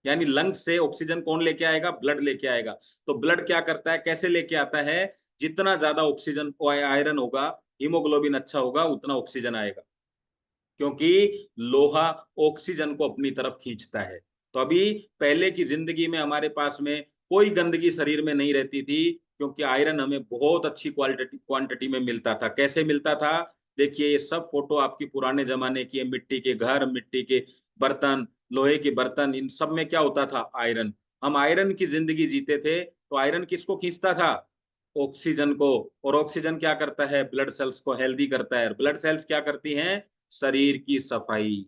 [SPEAKER 1] यानी लंग्स से ऑक्सीजन कौन लेके आएगा? ब्लड लेके आएगा। तो ब्लड क्या करता है, कैसे लेके आता है? जितना ज्यादा ऑक्सीजन आयरन होगा, हीमोग्लोबिन अच्छा होगा, उतना ऑक्सीजन आएगा। क्योंकि लोहा ऑक्सीजन को अपनी तरफ खींचता है। तो अभी पहले की जिंदगी में हमारे पास में कोई गंदगी शरीर में नहीं रहती थी, क्योंकि आयरन हमें बहुत अच्छी क्वांटिटी में मिलता था। कैसे मिलता था? देखिए, ये सब फोटो आपकी पुराने जमाने की है। मिट्टी के घर, मिट्टी के बर्तन, लोहे के बर्तन, इन सब में क्या होता था? आयरन। हम आयरन की जिंदगी जीते थे। तो आयरन किसको खींचता था? ऑक्सीजन को। और ऑक्सीजन क्या करता है? ब्लड सेल्स को हेल्दी करता है। ब्लड सेल्स क्या करती हैं? शरीर की सफाई।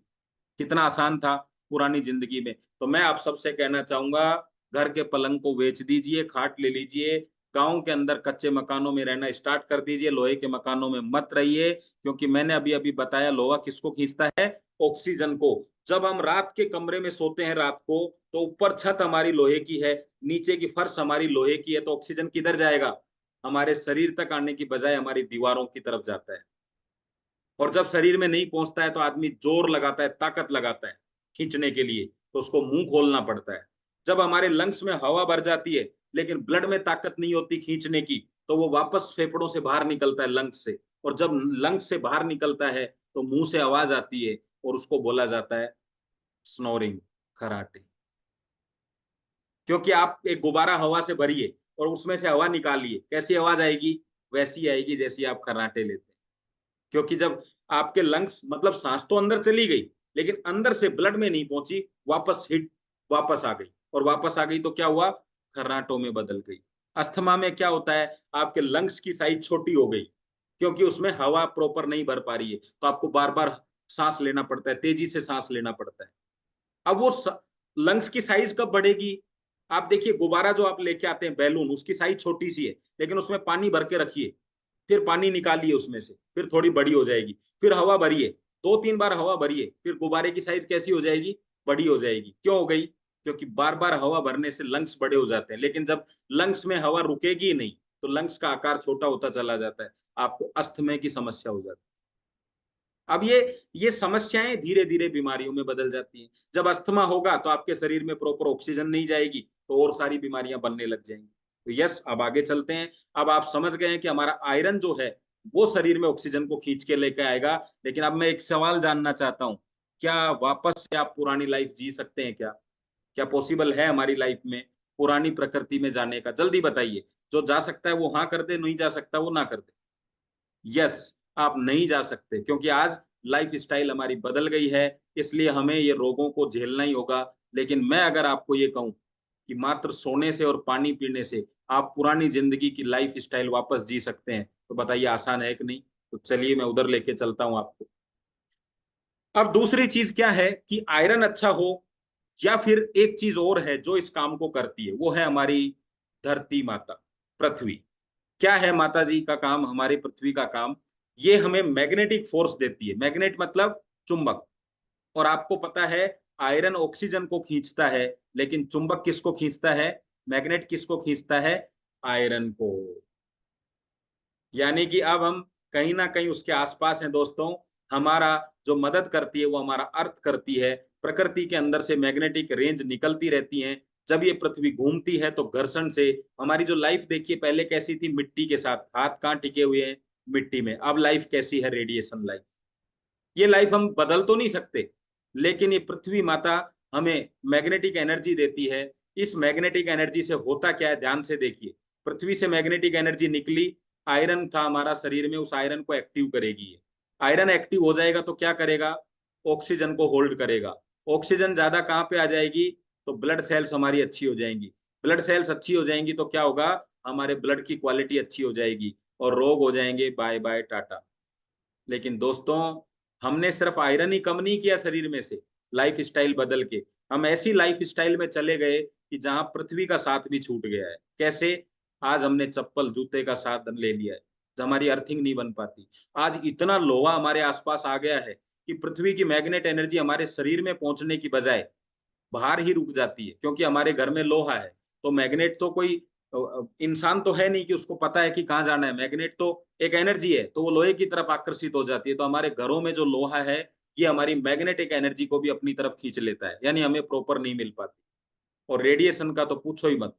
[SPEAKER 1] कितना आसान था पुरानी जिंदगी में। तो मैं आप सबसे कहना चाहूंगा, घर के पलंग को बेच दीजिए, खाट ले लीजिए, गांव के अंदर कच्चे मकानों में रहना स्टार्ट कर दीजिए, लोहे के मकानों में मत रहिए। क्योंकि मैंने अभी अभी बताया, लोहा किसको खींचता है? ऑक्सीजन को। जब हम रात के कमरे में सोते हैं रात को, तो ऊपर छत हमारी लोहे की है, नीचे की फर्श हमारी लोहे की है, तो ऑक्सीजन किधर जाएगा? हमारे शरीर तक आने की बजाय हमारी दीवारों की तरफ जाता है। और जब शरीर में नहीं पहुंचता है तो आदमी जोर लगाता है, ताकत लगाता है खींचने के लिए, तो उसको मुंह खोलना पड़ता है। जब हमारे लंग्स में हवा भर जाती है लेकिन ब्लड में ताकत नहीं होती खींचने की, तो वो वापस फेफड़ों से बाहर निकलता है लंग्स से। और जब लंग्स से बाहर निकलता है तो मुंह से आवाज आती है, और उसको बोला जाता है स्नोरिंग, खराटे। क्योंकि आप एक गुब्बारा हवा से भरिए और उसमें से हवा निकालिए, कैसी आवाज आएगी? वैसी आएगी जैसी आप खर्राटे लेते हैं। क्योंकि जब आपके लंग्स, मतलब सांस तो अंदर चली गई लेकिन अंदर से ब्लड में नहीं पहुंची, वापस आ गई। और वापस आ गई तो क्या हुआ? खर्राटों में बदल गई। अस्थमा में क्या होता है? आपके लंग्स की साइज छोटी हो गई, क्योंकि उसमें हवा प्रॉपर नहीं भर पा रही है, तो आपको बार बार सांस लेना पड़ता है, तेजी से सांस लेना पड़ता है। अब वो लंग्स की साइज कब बढ़ेगी? आप देखिए, गुब्बारा जो आप लेके आते हैं बैलून, उसकी साइज छोटी सी है, लेकिन उसमें पानी भर के रखिए, फिर पानी निकालिए उसमें से, फिर थोड़ी बड़ी हो जाएगी, फिर हवा भरिए, 2-3 बार हवा भरिए, फिर गुब्बारे की साइज कैसी हो जाएगी? बड़ी हो जाएगी। क्यों हो गई? क्योंकि बार बार हवा भरने से लंग्स बड़े हो जाते हैं, लेकिन जब लंग्स में हवा रुकेगी नहीं तो लंग्स का आकार छोटा होता चला जाता है, आपको अस्थमा की समस्या हो जाती है। अब ये समस्याएं धीरे धीरे बीमारियों में बदल जाती हैं। जब अस्थमा होगा तो आपके शरीर में प्रॉपर ऑक्सीजन नहीं जाएगी, तो और सारी बीमारियां बनने लग जाएंगी। तो यस, अब आगे चलते हैं। अब आप समझ गए हैं कि हमारा आयरन जो है वो शरीर में ऑक्सीजन को खींच के लेकर आएगा। लेकिन अब मैं एक सवाल जानना चाहता हूँ, क्या वापस से आप पुरानी लाइफ जी सकते हैं क्या? क्या पॉसिबल है हमारी लाइफ में पुरानी प्रकृति में जाने का? जल्दी बताइए। जो जा सकता है वो हाँ कर दे, नहीं जा सकता वो ना कर दे। यस, आप नहीं जा सकते, क्योंकि आज लाइफ स्टाइल हमारी बदल गई है, इसलिए हमें ये रोगों को झेलना ही होगा। लेकिन मैं अगर आपको ये कहूं कि मात्र सोने से और पानी पीने से आप पुरानी जिंदगी की लाइफ स्टाइल वापस जी सकते हैं, तो बताइए आसान है कि नहीं? तो चलिए मैं उधर लेके चलता हूं आपको। अब दूसरी चीज क्या है कि आयरन अच्छा हो, या फिर एक चीज और है जो इस काम को करती है, वो है हमारी धरती माता, पृथ्वी। क्या है माता जी का काम, हमारी पृथ्वी का काम? ये हमें मैग्नेटिक फोर्स देती है। मैग्नेट मतलब चुंबक। और आपको पता है, आयरन ऑक्सीजन को खींचता है, लेकिन चुंबक किसको खींचता है? मैग्नेट किसको खींचता है? आयरन को। यानी कि अब हम कहीं ना कहीं उसके आसपास हैं दोस्तों। हमारा जो मदद करती है वो हमारा अर्थ करती है। प्रकृति के अंदर से मैग्नेटिक रेंज निकलती रहती हैं। जब ये पृथ्वी घूमती है तो घर्षण से हमारी जो लाइफ देखिए पहले कैसी थी, मिट्टी के साथ, हाथ कहाँ टिके हुए हैं? मिट्टी में। अब लाइफ कैसी है? Radiation life. ये लाइफ हम बदल तो नहीं सकते, लेकिन ये पृथ्वी माता हमें मैग्नेटिक एनर्जी देती है। इस मैग्नेटिक एनर्जी से होता क्या है, ध्यान से देखिए। पृथ्वी से मैग्नेटिक एनर्जी निकली, आयरन था हमारा शरीर में, उस आयरन को एक्टिव करेगी ये। आयरन एक्टिव हो जाएगा तो क्या करेगा, ऑक्सीजन को होल्ड करेगा। ऑक्सीजन ज्यादा कहाँ पे आ जाएगी, तो ब्लड सेल्स हमारी अच्छी हो जाएंगी। ब्लड सेल्स अच्छी हो जाएंगी तो क्या होगा, हमारे ब्लड की क्वालिटी अच्छी हो जाएगी और रोग हो जाएंगे बाय बाय टाटा। लेकिन दोस्तों, हमने सिर्फ आयरन ही कम नहीं किया शरीर में से, लाइफ स्टाइल बदल के हम ऐसी लाइफ स्टाइल में चले गए कि जहां पृथ्वी का साथ भी छूट गया है। कैसे, आज हमने चप्पल जूते का साथ ले लिया है, तो हमारी अर्थिंग नहीं बन पाती। आज इतना लोहा हमारे आसपास आ गया है कि पृथ्वी की मैग्नेट एनर्जी हमारे शरीर में पहुंचने की बजाय बाहर ही रुक जाती है, क्योंकि हमारे घर में लोहा है। तो मैग्नेट तो कोई इंसान तो है नहीं कि उसको पता है कि कहाँ जाना है। मैग्नेट तो एक एनर्जी है, तो वो लोहे की तरफ आकर्षित हो जाती है। तो हमारे घरों में जो लोहा है, ये हमारी मैग्नेटिक एनर्जी को भी अपनी तरफ खींच लेता है, यानी हमें प्रॉपर नहीं मिल पाती। और रेडिएशन का तो पूछो ही मत,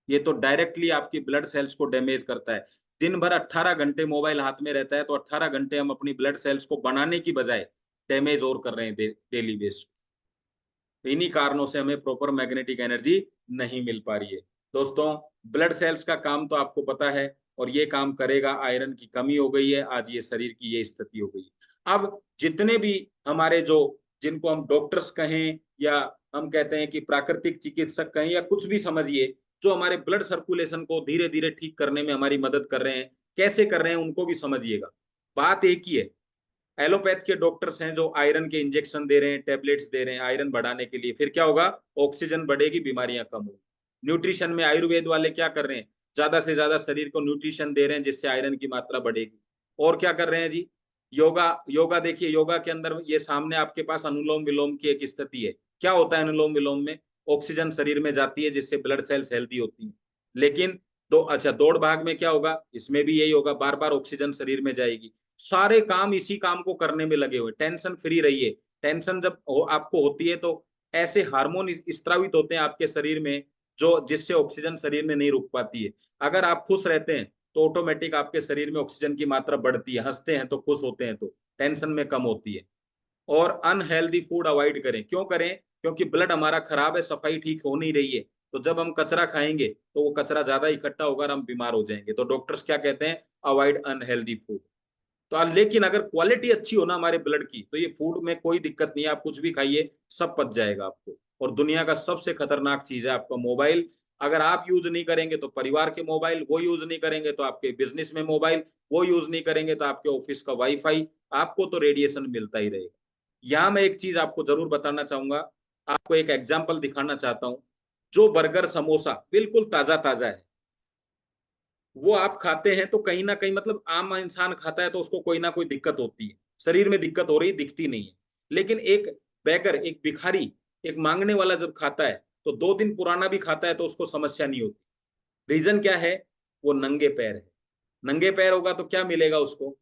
[SPEAKER 1] ये तो डायरेक्टली आपकी ब्लड सेल्स को डैमेज करता है। दिन भर 18 घंटे मोबाइल हाथ में रहता है, तो 18 घंटे हम अपनी ब्लड सेल्स को बनाने की बजाय डैमेज और कर रहे हैं डेली बेस। इन्हीं कारणों से हमें प्रॉपर मैग्नेटिक एनर्जी नहीं मिल पा रही है। दोस्तों, ब्लड सेल्स का काम तो आपको पता है, और ये काम करेगा। आयरन की कमी हो गई है, आज ये शरीर की ये स्थिति हो गई है। अब जितने भी हमारे जो, जिनको हम डॉक्टर्स कहें या हम कहते हैं कि प्राकृतिक चिकित्सक कहें या कुछ भी समझिए, जो हमारे ब्लड सर्कुलेशन को धीरे धीरे ठीक करने में हमारी मदद कर रहे हैं, कैसे कर रहे हैं उनको भी समझिएगा। बात एक ही है, एलोपैथ के डॉक्टर्स हैं जो आयरन के इंजेक्शन दे रहे हैं, टेबलेट्स दे रहे हैं आयरन बढ़ाने के लिए, फिर क्या होगा, ऑक्सीजन बढ़ेगी, बीमारियां कम होगी। न्यूट्रिशन में आयुर्वेद वाले क्या कर रहे हैं, ज्यादा से ज्यादा शरीर को न्यूट्रिशन दे रहे हैं जिससे आयरन की मात्रा बढ़ेगी। और क्या कर रहे हैं जी, योगा। योगा देखिए, योगा के अंदर ये सामने आपके पास अनुलोम विलोम की एक स्थिति है। क्या होता है अनुलोम विलोम में, ऑक्सीजन शरीर में जाती है जिससे ब्लड सेल्स हेल्दी होती है। लेकिन दौड़ भाग में क्या होगा, इसमें भी यही होगा, बार बार ऑक्सीजन शरीर में जाएगी। सारे काम इसी काम को करने में लगे हुए। टेंशन फ्री रहिए। टेंशन जब आपको होती है तो ऐसे हार्मोन स्त्रावित होते हैं आपके शरीर में, जो जिससे ऑक्सीजन शरीर में नहीं रुक पाती है। अगर आप खुश रहते हैं तो ऑटोमेटिक आपके शरीर में ऑक्सीजन की मात्रा बढ़ती है, हंसते हैं तो, खुश होते हैं तो टेंशन में कम होती है। और अनहेल्दी फूड अवॉइड करें। क्यों करें, क्योंकि ब्लड हमारा खराब है, सफाई ठीक हो नहीं रही है। तो जब हम कचरा खाएंगे तो वो कचरा ज्यादा इकट्ठा होगा और हम बीमार हो जाएंगे। तो डॉक्टर्स क्या कहते हैं, अवॉइड अनहेल्दी फूड। तो लेकिन अगर क्वालिटी अच्छी हो ना हमारे ब्लड की, तो ये फूड में कोई दिक्कत नहीं है, आप कुछ भी खाइए, सब पच जाएगा आपको। और दुनिया का सबसे खतरनाक चीज है आपका मोबाइल। अगर आप यूज नहीं करेंगे तो परिवार के मोबाइल, वो यूज नहीं करेंगे तो आपके बिजनेस में मोबाइल, वो यूज नहीं करेंगे तो आपके ऑफिस का वाईफाई, आपको तो रेडिएशन मिलता ही रहेगा। यहाँ मैं एक चीज आपको जरूर बताना चाहूंगा, आपको एक एग्जाम्पल दिखाना चाहता हूँ। जो बर्गर समोसा बिल्कुल ताजा ताजा है, वो आप खाते हैं तो कहीं ना कहीं, मतलब आम इंसान खाता है तो उसको कोई ना कोई दिक्कत होती है, शरीर में दिक्कत हो रही, दिखती नहीं है। लेकिन एक बैगर, एक भिखारी, एक मांगने वाला जब खाता है, तो 2 दिन पुराना भी खाता है तो उसको समस्या नहीं होती। रीजन क्या है, वो नंगे पैर है। नंगे पैर होगा तो क्या मिलेगा उसको,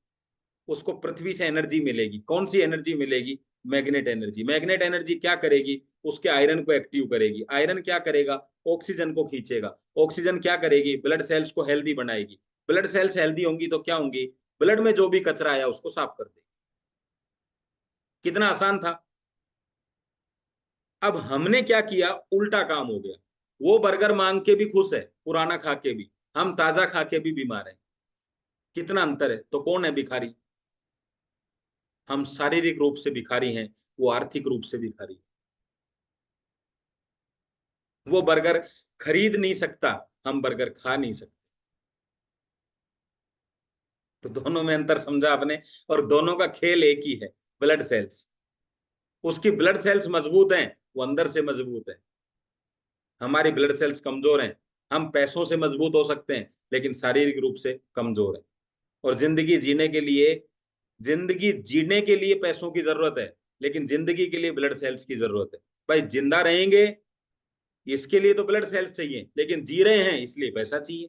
[SPEAKER 1] उसको पृथ्वी से एनर्जी मिलेगी। कौन सी एनर्जी मिलेगी, मैग्नेट एनर्जी। मैग्नेट एनर्जी क्या करेगी, उसके आयरन को एक्टिव करेगी। आयरन क्या करेगा, ऑक्सीजन को खींचेगा। ऑक्सीजन क्या करेगी, ब्लड सेल्स को हेल्दी बनाएगी। ब्लड सेल्स हेल्दी होंगी तो क्या होंगी, ब्लड में जो भी कचरा आया उसको साफ कर देगी। कितना आसान था। अब हमने क्या किया, उल्टा काम हो गया। वो बर्गर मांग के भी खुश है, पुराना खा के भी, हम ताजा खा के भी बीमार है। कितना अंतर है। तो कौन है भिखारी, हम शारीरिक रूप से भिखारी हैं, वो आर्थिक रूप से भिखारी है। वो बर्गर खरीद नहीं सकता, हम बर्गर खा नहीं सकते। तो दोनों में अंतर समझा आपने। और दोनों का खेल एक ही है, ब्लड सेल्स। उसकी ब्लड सेल्स मजबूत हैं, वो अंदर से मजबूत है। हमारी ब्लड सेल्स कमजोर हैं। हम पैसों से मजबूत हो सकते हैं लेकिन शारीरिक रूप से कमजोर है। और जिंदगी जीने के लिए पैसों की जरूरत है, लेकिन जिंदगी के लिए ब्लड सेल्स की जरूरत है। भाई जिंदा रहेंगे इसके लिए तो ब्लड सेल्स चाहिए, लेकिन जी रहे हैं इसलिए पैसा चाहिए।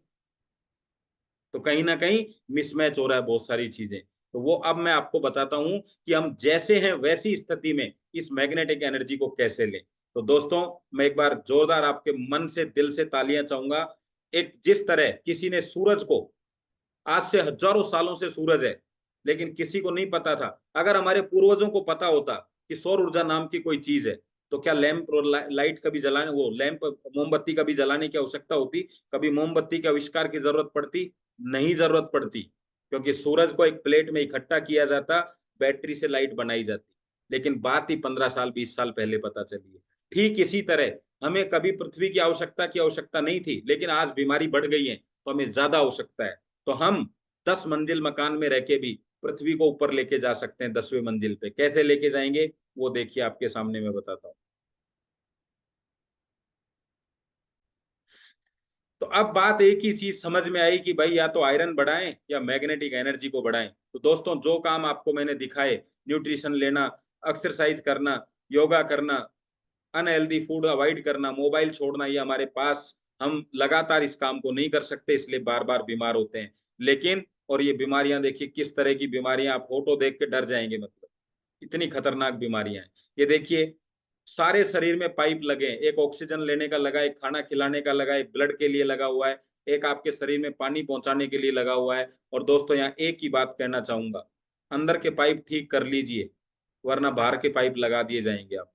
[SPEAKER 1] तो कहीं ना कहीं मिसमैच हो रहा है बहुत सारी चीजें। तो वो अब मैं आपको बताता हूं कि हम जैसे हैं वैसी स्थिति में इस मैग्नेटिक एनर्जी को कैसे लें। तो दोस्तों, मैं एक बार जोरदार आपके मन से, दिल से तालियां चाहूंगा। एक जिस तरह किसी ने सूरज को, आज से हजारों सालों से सूरज है, लेकिन किसी को नहीं पता था। अगर हमारे पूर्वजों को पता होता कि सौर ऊर्जा नाम की कोई चीज है, तो क्या लैंप और लाइट कभी जलाने, वो लैंप मोमबत्ती कभी जलाने की आवश्यकता होती? कभी मोमबत्ती के आविष्कार की जरूरत पड़ती? नहीं जरूरत पड़ती, क्योंकि सूरज को एक प्लेट में इकट्ठा किया जाता, बैटरी से लाइट बनाई जाती। लेकिन बात ही 15 साल 20 साल पहले पता चली है। ठीक इसी तरह हमें कभी पृथ्वी की आवश्यकता नहीं थी, लेकिन आज बीमारी बढ़ गई है तो हमें ज्यादा आवश्यकता है। तो हम 10 मंजिल मकान में रह के भी पृथ्वी को ऊपर लेके जा सकते हैं, 10वीं मंजिल पे। कैसे लेके जाएंगे वो देखिए आपके सामने मैं बताता हूँ। तो अब बात एक ही चीज समझ में आई कि भाई या तो आयरन बढ़ाएं या मैग्नेटिक एनर्जी को बढ़ाएं। तो दोस्तों जो काम आपको मैंने दिखाए, न्यूट्रिशन लेना, एक्सरसाइज करना, योगा करना, अनहेल्दी फूड अवॉइड करना, मोबाइल छोड़ना, ये हमारे पास, हम लगातार इस काम को नहीं कर सकते, इसलिए बार बार बीमार होते हैं। लेकिन और ये बीमारियां देखिए किस तरह की बीमारियां, आप फोटो देख के डर जाएंगे, मतलब इतनी खतरनाक बीमारियां हैं। ये देखिए सारे शरीर में पाइप लगे हैं, एक ऑक्सीजन लेने का लगा, एक खाना खिलाने का लगा, एक ब्लड के लिए लगा हुआ है, एक आपके शरीर में पानी पहुंचाने के लिए लगा हुआ है। और दोस्तों यहाँ एक ही बात कहना चाहूंगा, अंदर के पाइप ठीक कर लीजिए, वरना बाहर के पाइप लगा दिए जाएंगे आप।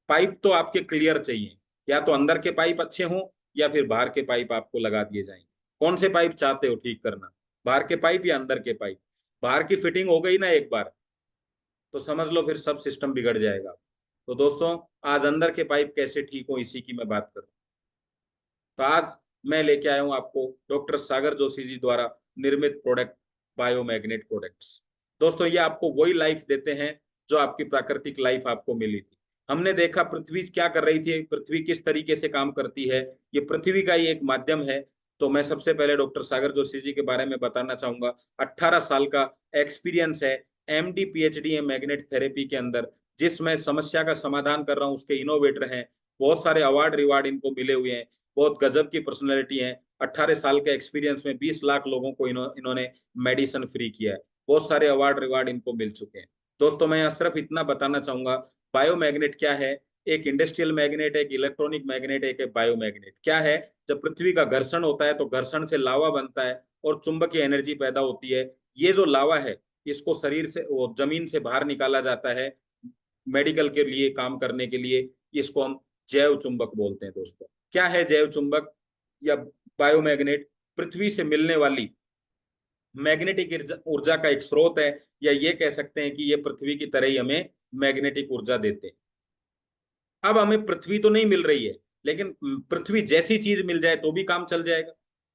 [SPEAKER 1] पाइप तो आपके क्लियर चाहिए, या तो अंदर के पाइप अच्छे हों या फिर बाहर के पाइप आपको लगा दिए जाएंगे। कौन से पाइप चाहते हो ठीक करना, बाहर के पाइप या अंदर के पाइप? बाहर की फिटिंग हो गई ना एक बार, तो समझ लो फिर सब सिस्टम बिगड़ जाएगा। तो दोस्तों आज अंदर के पाइप कैसे ठीक हो इसी की मैं बात करूं। तो आज मैं लेके आया हूं आपको डॉक्टर सागर जोशी जी द्वारा निर्मित प्रोडक्ट, बायोमैग्नेट प्रोडक्ट्स। दोस्तों ये आपको वही लाइफ देते हैं जो आपकी प्राकृतिक लाइफ आपको मिली थी। हमने देखा पृथ्वी क्या कर रही थी, पृथ्वी किस तरीके से काम करती है, ये पृथ्वी का ही एक माध्यम है। तो मैं सबसे पहले डॉक्टर सागर जोशी जी के बारे में बताना चाहूंगा। 18 साल का एक्सपीरियंस है, एमडी पीएचडी है मैग्नेट थेरेपी के अंदर, जिसमें समस्या का समाधान कर रहा हूँ, उसके इनोवेटर हैं। बहुत सारे अवार्ड रिवार्ड इनको मिले हुए हैं, बहुत गजब की पर्सनैलिटी है। 18 साल के एक्सपीरियंस में 20 लाख लोगों को इन्होंने मेडिसिन फ्री किया है। बहुत सारे अवार्ड रिवार्ड इनको मिल चुके हैं। दोस्तों मैं यहाँ सिर्फ इतना बताना चाहूंगा, बायोमैग्नेट क्या है। एक इंडस्ट्रियल मैग्नेट है, एक इलेक्ट्रॉनिक मैग्नेट है, एक बायोमैग्नेट क्या है। जब पृथ्वी का घर्षण होता है तो घर्षण से लावा बनता है और चुंबकीय एनर्जी पैदा होती है। ये जो लावा है इसको शरीर से, वो जमीन से बाहर निकाला जाता है मेडिकल के लिए काम करने के लिए। इसको हम जैव चुंबक बोलते हैं। दोस्तों क्या है जैव चुंबक या बायोमैग्नेट? पृथ्वी से मिलने वाली मैग्नेटिक ऊर्जा का एक स्रोत है, या ये कह सकते हैं कि ये पृथ्वी की तरह ही हमें मैग्नेटिक ऊर्जा देते हैं। अब हमें पृथ्वी तो नहीं मिल रही है, लेकिन पृथ्वी जैसी चीज मिल जाए तो भी काम चल जाएगा।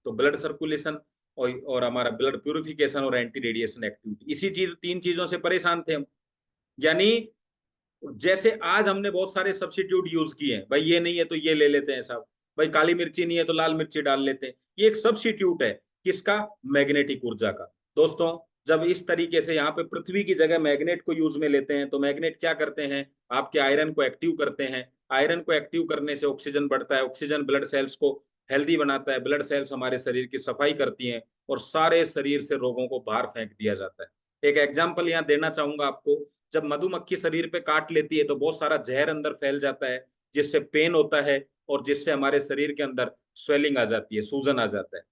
[SPEAKER 1] तो ब्लड सर्कुलेशन और हमारा ब्लड प्यूरिफिकेशन और एंटी रेडिएशन एक्टिविटी, इसी चीज, तीन चीजों से परेशान थे हम। यानी जैसे आज हमने बहुत सारे सब्स्टिट्यूट यूज किए हैं, भाई ये नहीं है तो ये ले लेते हैं साहब, भाई काली मिर्ची नहीं है तो लाल मिर्ची डाल लेते हैं। ये एक सब्स्टिट्यूट है किसका? मैग्नेटिक ऊर्जा का। दोस्तों जब इस तरीके से यहाँ पे पृथ्वी की जगह मैग्नेट को यूज में लेते हैं, तो मैग्नेट क्या करते हैं, आपके आयरन को एक्टिव करते हैं। आयरन को एक्टिव करने से ऑक्सीजन बढ़ता है, ऑक्सीजन ब्लड सेल्स को हेल्दी बनाता है, ब्लड सेल्स हमारे शरीर की सफाई करती हैं और सारे शरीर से रोगों को बाहर फेंक दिया जाता है। एक एग्जाम्पल यहाँ देना चाहूंगा आपको। जब मधुमक्खी शरीर पे काट लेती है तो बहुत सारा जहर अंदर फैल जाता है, जिससे पेन होता है और जिससे हमारे शरीर के अंदर स्वेलिंग आ जाती है, सूजन आ जाता है।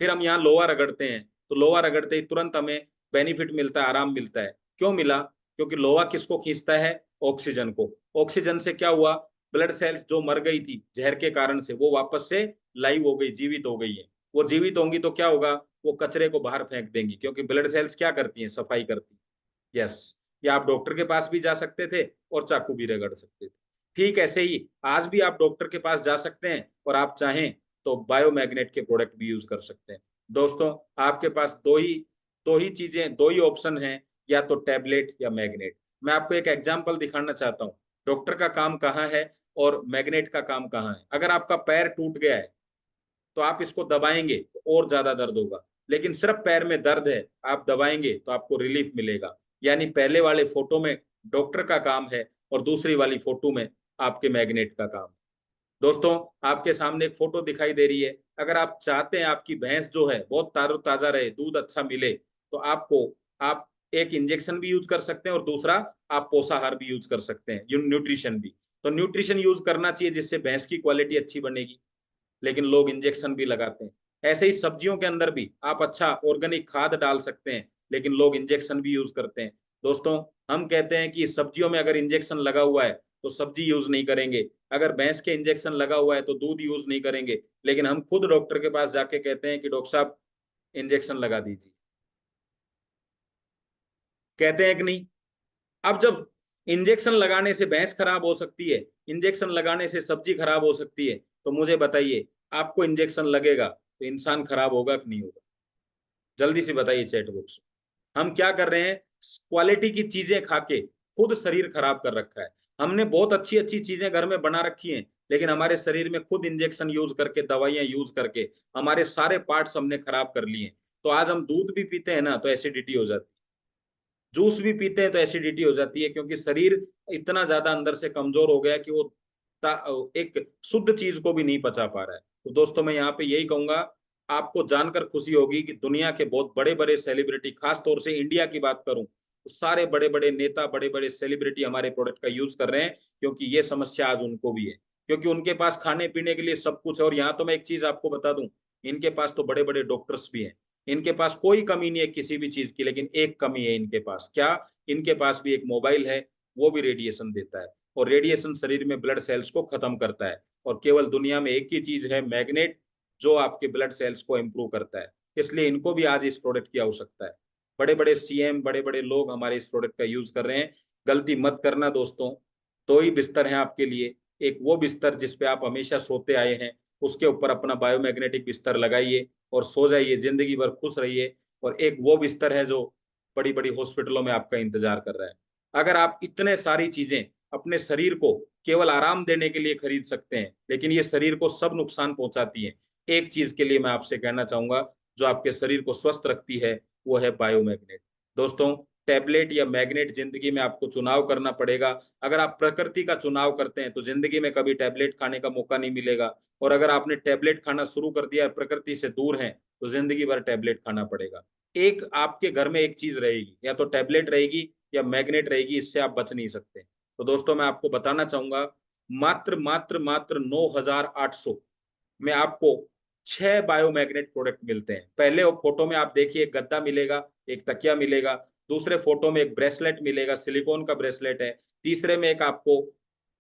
[SPEAKER 1] फिर हम यहाँ लोहा रगड़ते हैं, तो लोहा रगड़ते ही तुरंत हमें बेनिफिट मिलता है, आराम मिलता है। क्यों मिला? क्योंकि लोहा किसको खींचता है? ऑक्सीजन को। ऑक्सीजन से क्या हुआ, ब्लड सेल्स जो मर गई थी जहर के कारण से, वो वापस से लाइव हो गई, जीवित हो गई है। वो जीवित होंगी तो क्या होगा, वो कचरे को बाहर फेंक देंगी, क्योंकि ब्लड सेल्स क्या करती हैं, सफाई करती हैं। यस, या आप डॉक्टर के पास भी जा सकते थे और चाकू भी रगड़ सकते थे। ठीक ऐसे ही आज भी आप डॉक्टर के पास जा सकते हैं और आप चाहें तो बायोमैग्नेट के प्रोडक्ट भी यूज कर सकते हैं। दोस्तों आपके पास दो ही चीजें, दो ही ऑप्शन हैं, या तो टैबलेट या मैग्नेट। मैं आपको एक एग्जांपल दिखाना चाहता हूँ, डॉक्टर का काम कहाँ है और मैग्नेट का काम कहाँ है। अगर आपका पैर टूट गया है तो आप इसको दबाएंगे तो और ज्यादा दर्द होगा, लेकिन सिर्फ पैर में दर्द है, आप दबाएंगे तो आपको रिलीफ मिलेगा। यानी पहले वाले फोटो में डॉक्टर का काम है और दूसरी वाली फोटो में आपके मैग्नेट का काम है। दोस्तों आपके सामने एक फोटो दिखाई दे रही है, अगर आप चाहते हैं आपकी भैंस जो है बहुत ताजा रहे, दूध अच्छा मिले, तो आप एक इंजेक्शन भी यूज कर सकते हैं और दूसरा आप पोषाहार भी यूज कर सकते हैं, न्यूट्रिशन भी। तो न्यूट्रिशन यूज करना चाहिए जिससे भैंस की क्वालिटी अच्छी बनेगी, लेकिन लोग इंजेक्शन भी लगाते हैं। ऐसे ही सब्जियों के अंदर भी आप अच्छा ऑर्गेनिक खाद डाल सकते हैं, लेकिन लोग इंजेक्शन भी यूज करते हैं। दोस्तों हम कहते हैं कि सब्जियों में अगर इंजेक्शन लगा हुआ है तो सब्जी यूज नहीं करेंगे, अगर भैंस के इंजेक्शन लगा हुआ है तो दूध यूज नहीं करेंगे, लेकिन हम खुद डॉक्टर के पास जाके कहते हैं कि डॉक्टर साहब इंजेक्शन लगा दीजिए। कहते हैं कि नहीं? अब जब इंजेक्शन लगाने से भैंस खराब हो सकती है, इंजेक्शन लगाने से सब्जी खराब हो सकती है, तो मुझे बताइए आपको इंजेक्शन लगेगा तो इंसान खराब होगा कि नहीं होगा? जल्दी से बताइए चैट बॉक्स। हम क्या कर रहे हैं? क्वालिटी की चीजें खा के खुद शरीर खराब कर रखा है। हमने बहुत अच्छी अच्छी चीजें घर में बना रखी हैं, लेकिन हमारे शरीर में खुद इंजेक्शन यूज करके, दवाइयां यूज करके हमारे सारे पार्ट्स हमने खराब कर लिए। तो आज हम दूध भी पीते हैं ना तो एसिडिटी हो जाती है, जूस भी पीते हैं तो एसिडिटी हो जाती है, क्योंकि शरीर इतना ज्यादा अंदर से कमजोर हो गया कि वो एक शुद्ध चीज को भी नहीं पचा पा रहा है। तो दोस्तों मैं यहाँ पे यही कहूंगा, आपको जानकर खुशी होगी कि दुनिया के बहुत बड़े बड़े सेलिब्रिटी, खास तौर से इंडिया की बात करूं तो सारे बड़े बड़े नेता, बड़े बड़े सेलिब्रिटी हमारे प्रोडक्ट का यूज कर रहे हैं, क्योंकि ये समस्या आज उनको भी है, क्योंकि उनके पास खाने पीने के लिए सब कुछ है। और यहाँ तो मैं एक चीज आपको बता दूं, इनके पास तो बड़े बड़े डॉक्टर्स भी हैं, इनके पास कोई कमी नहीं है किसी भी चीज की, लेकिन एक कमी है इनके पास। क्या? इनके पास भी एक मोबाइल है, वो भी रेडिएशन देता है, और रेडिएशन शरीर में ब्लड सेल्स को खत्म करता है। और केवल दुनिया में एक ही चीज है, मैग्नेट, जो आपके ब्लड सेल्स को इंप्रूव करता है। इसलिए इनको भी आज इस प्रोडक्ट की आवश्यकता है। बड़े बड़े सीएम, बड़े बड़े लोग हमारे इस प्रोडक्ट का यूज कर रहे हैं। गलती मत करना दोस्तों। दो ही बिस्तर हैं आपके लिए, एक वो बिस्तर जिस पे आप हमेशा सोते आए हैं, उसके ऊपर अपना बायोमैग्नेटिक बिस्तर लगाइए और सो जाइए, जिंदगी भर खुश रहिए। और एक वो बिस्तर है जो बड़ी बड़ी हॉस्पिटलों में आपका इंतजार कर रहा है। अगर आप इतने सारी चीजें अपने शरीर को केवल आराम देने के लिए खरीद सकते हैं, लेकिन ये शरीर को सब नुकसान पहुंचाती है, एक चीज के लिए मैं आपसे कहना चाहूंगा जो आपके शरीर को स्वस्थ रखती है, वो है बायोमैग्नेट। दोस्तों, टैबलेट या मैग्नेट जिंदगी में आपको चुनाव करना पड़ेगा। अगर आप प्रकृति का चुनाव करते हैं तो जिंदगी में कभी टैबलेट खाने का मौका नहीं मिलेगा, और अगर आपने टैबलेट खाना शुरू कर दिया, प्रकृति से दूर हैं, तो जिंदगी भर टैबलेट खाना पड़ेगा। एक आपके घर में एक चीज रहेगी, या तो टैबलेट रहेगी या मैग्नेट रहेगी, इससे आप बच नहीं सकते। तो दोस्तों मैं आपको बताना चाहूंगा, मात्र मात्र मात्र 9,800 में आपको 6 बायोमैग्नेट प्रोडक्ट मिलते हैं। पहले फोटो में आप देखिए, एक गद्दा मिलेगा, एक तकिया मिलेगा, दूसरे फोटो में एक ब्रेसलेट मिलेगा, सिलिकॉन का ब्रेसलेट है, तीसरे में एक आपको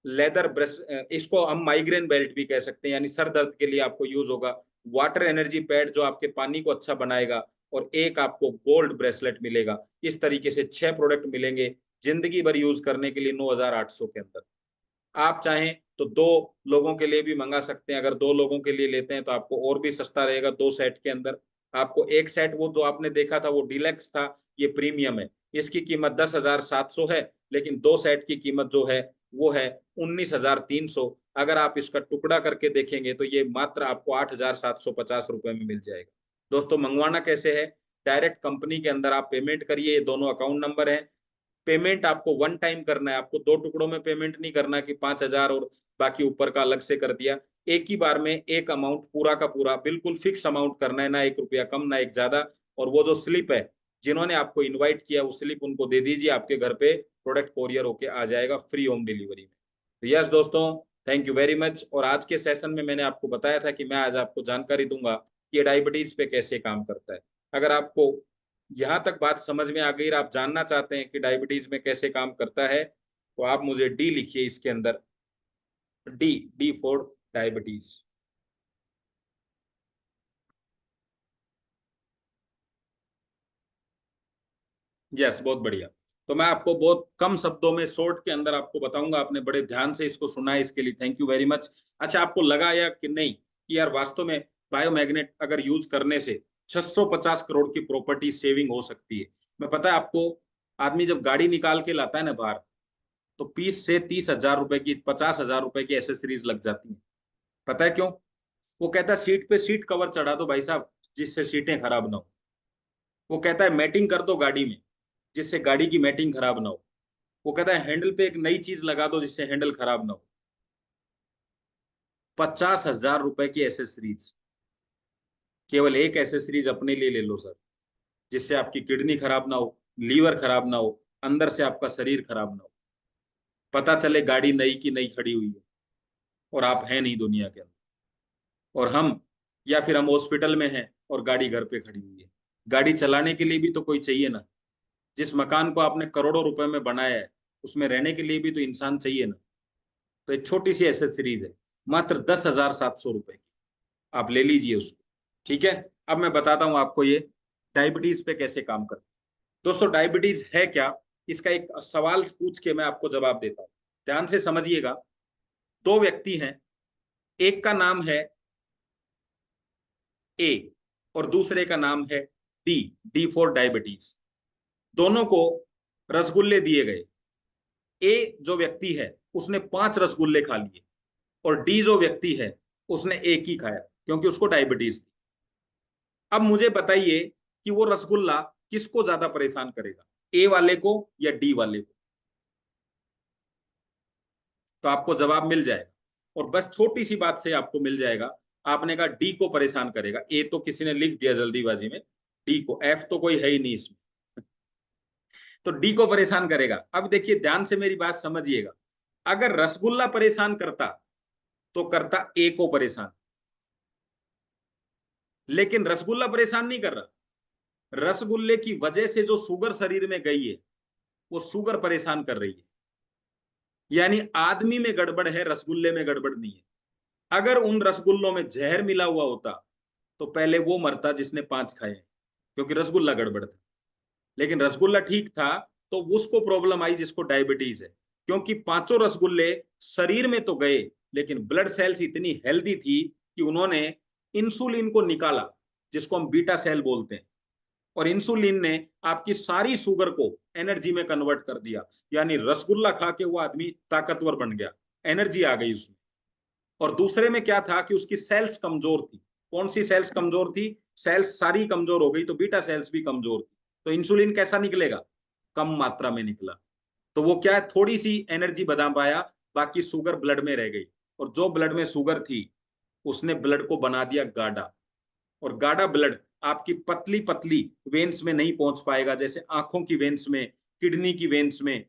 [SPEAKER 1] लेदर ब्रेस, इसको हम माइग्रेन बेल्ट भी कह सकते हैं, यानी सर दर्द के लिए आपको यूज होगा, वाटर एनर्जी पैड जो आपके पानी को अच्छा बनाएगा, और एक आपको गोल्ड ब्रेसलेट मिलेगा। इस तरीके से 6 प्रोडक्ट मिलेंगे जिंदगी भर यूज करने के लिए 9,800 के अंदर। आप चाहें तो दो लोगों के लिए भी मंगा सकते हैं। अगर दो लोगों के लिए लेते हैं तो आपको और भी सस्ता रहेगा, दो सेट के अंदर। आपको एक सेट, वो जो आपने देखा था वो डिलक्स था, ये प्रीमियम है, इसकी कीमत 10,700 है, लेकिन दो सेट की कीमत जो है वो है 19,300। अगर आप इसका टुकड़ा करके देखेंगे तो ये मात्र आपको 8,750 रुपए में मिल जाएगा। दोस्तों मंगवाना कैसे है? डायरेक्ट कंपनी के अंदर आप पेमेंट करिए, ये दोनों अकाउंट नंबर है। पेमेंट आपको वन टाइम करना है, आपको दो टुकड़ों में पेमेंट नहीं करना कि 5,000 और बाकी ऊपर का अलग से कर दिया। एक ही बार में एक अमाउंट पूरा का पूरा बिल्कुल फिक्स अमाउंट करना है, ना एक रुपया कम ना एक ज्यादा। और वो जो स्लिप है, जिन्होंने आपको इनवाइट किया, वो स्लिप उनको दे दीजिए, आपके घर पे प्रोडक्ट कोरियर होके आ जाएगा फ्री होम डिलीवरी में। तो यस दोस्तों, थैंक यू वेरी मच। और आज के सेशन में मैंने आपको बताया था कि मैं आज आपको जानकारी दूंगा कि डायबिटीज पे कैसे काम करता है। अगर आपको यहाँ तक बात समझ में आ गई और आप जानना चाहते हैं कि डायबिटीज में कैसे काम करता है, तो आप मुझे डी लिखिए इसके अंदर, D, D for diabetes. Yes, बहुत बढ़िया। तो मैं आपको बहुत कम शब्दों में, शॉर्ट के अंदर आपको बताऊंगा। आपने बड़े ध्यान से इसको सुना है, इसके लिए थैंक यू वेरी मच। अच्छा, आपको लगा या कि नहीं कि यार वास्तव में बायोमैग्नेट अगर यूज करने से 650 करोड़ की प्रॉपर्टी सेविंग हो सकती है? मैं, पता है आपको, आदमी जब गाड़ी निकाल के लाता है ना बाहर, तो 20 से 30 हजार रुपए की, 50 हजार रुपए की एसेसरीज लग जाती हैं। पता है क्यों? वो कहता है सीट पे सीट कवर चढ़ा दो भाई साहब, जिससे सीटें खराब ना हो। वो कहता है मैटिंग कर दो गाड़ी में, जिससे गाड़ी की मैटिंग खराब ना हो। वो कहता है हैंडल पे एक नई चीज लगा दो जिससे हैंडल खराब ना हो। 50 हजार रुपए की एसेसरीज, केवल एक एसेसरीज अपने लिए ले लो सर, जिससे आपकी किडनी खराब ना हो, लीवर खराब ना हो, अंदर से आपका शरीर खराब ना हो। पता चले गाड़ी नई की नई खड़ी हुई है और आप हैं नहीं दुनिया के अंदर, और हम, या फिर हम हॉस्पिटल में हैं और गाड़ी घर पे खड़ी हुई है। गाड़ी चलाने के लिए भी तो कोई चाहिए ना। जिस मकान को आपने करोड़ों रुपए में बनाया है, उसमें रहने के लिए भी तो इंसान चाहिए ना। तो एक छोटी सी एसेसरीज है, मात्र 10,700 रुपए की, आप ले लीजिए उसको। ठीक है, अब मैं बताता हूं आपको ये डायबिटीज पे कैसे काम करता है। दोस्तों, डायबिटीज है क्या, इसका एक सवाल पूछ के मैं आपको जवाब देता हूं, ध्यान से समझिएगा। दो व्यक्ति हैं, एक का नाम है ए और दूसरे का नाम है डी, डी फॉर डायबिटीज। दोनों को रसगुल्ले दिए गए। ए जो व्यक्ति है उसने 5 रसगुल्ले खा लिए और डी जो व्यक्ति है उसने एक ही खाया, क्योंकि उसको डायबिटीज थी। अब मुझे बताइए कि वो रसगुल्ला किसको ज्यादा परेशान करेगा, ए वाले को या डी वाले को? तो आपको जवाब मिल जाएगा, और बस छोटी सी बात से आपको मिल जाएगा। आपने कहा डी को परेशान करेगा, ए तो किसी ने लिख दिया जल्दीबाजी में, डी को, एफ तो कोई है ही नहीं इसमें, तो डी को परेशान करेगा। अब देखिए ध्यान से मेरी बात समझिएगा, अगर रसगुल्ला परेशान करता तो करता ए को परेशान, लेकिन रसगुल्ला परेशान नहीं कर रहा। रसगुल्ले की वजह से जो शुगर शरीर में गई है वो शुगर परेशान कर रही है, यानी आदमी में गड़बड़ है, रसगुल्ले में गड़बड़ नहीं है। अगर उन रसगुल्लों में जहर मिला हुआ होता तो पहले वो मरता जिसने 5 खाए, क्योंकि रसगुल्ला गड़बड़ था। लेकिन रसगुल्ला ठीक था तो उसको प्रॉब्लम आई जिसको डायबिटीज है, क्योंकि 5 रसगुल्ले शरीर में तो गए, लेकिन ब्लड सेल्स इतनी हेल्दी थी कि उन्होंने इंसुलिन को निकाला, जिसको हम बीटा सेल बोलते हैं, और इंसुलिन ने आपकी सारी शुगर को एनर्जी में कन्वर्ट कर दिया। यानी रसगुल्ला खा के वो आदमी ताकतवर बन गया, एनर्जी आ गई उसमें। और दूसरे में क्या था कि उसकी सेल्स कमजोर थी। कौन सी सेल्स कमजोर थी? सेल्स सारी कमजोर हो गई तो बीटा सेल्स भी कमजोर थी, तो इंसुलिन कैसा निकलेगा? कम मात्रा में निकला। तो वो क्या है, थोड़ी सी एनर्जी बना पाया, बाकी शुगर ब्लड में रह गई। और जो ब्लड में शुगर थी उसने ब्लड को बना दिया गाढ़ा, और गाढ़ा ब्लड आपकी पतली पतली वेन्स में नहीं पहुंच पाएगा, जैसे आंखों की वेन्स में, किडनी की वेन्स में,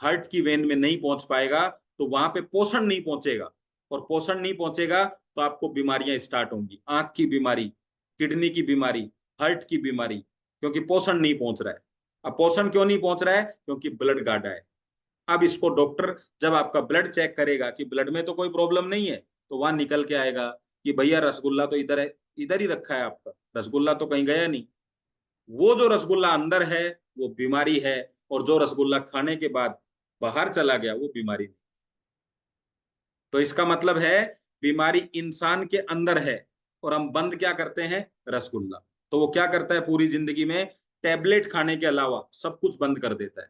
[SPEAKER 1] हार्ट की वेन में नहीं पहुंच पाएगा, तो वहां पे पोषण नहीं पहुंचेगा। और पोषण नहीं पहुंचेगा तो आपको बीमारियां स्टार्ट होंगी, आंख की बीमारी, किडनी की बीमारी, हार्ट की बीमारी, क्योंकि पोषण नहीं पहुंच रहा है। अब पोषण क्यों नहीं पहुंच रहा है? क्योंकि ब्लड गाढ़ा है। अब इसको डॉक्टर जब आपका ब्लड चेक करेगा कि ब्लड में तो कोई प्रॉब्लम नहीं है, तो वहां निकल के आएगा कि भैया रसगुल्ला तो इधर है, इधर ही रखा है आपका, रसगुल्ला तो कहीं गया नहीं। वो जो रसगुल्ला अंदर है वो बीमारी है, और जो रसगुल्ला खाने के बाद बाहर चला गया वो बीमारी नहीं। तो इसका मतलब है बीमारी इंसान के अंदर है, और हम बंद क्या करते हैं? रसगुल्ला। तो वो क्या करता है पूरी जिंदगी में? टैबलेट खाने के अलावा सब कुछ बंद कर देता है।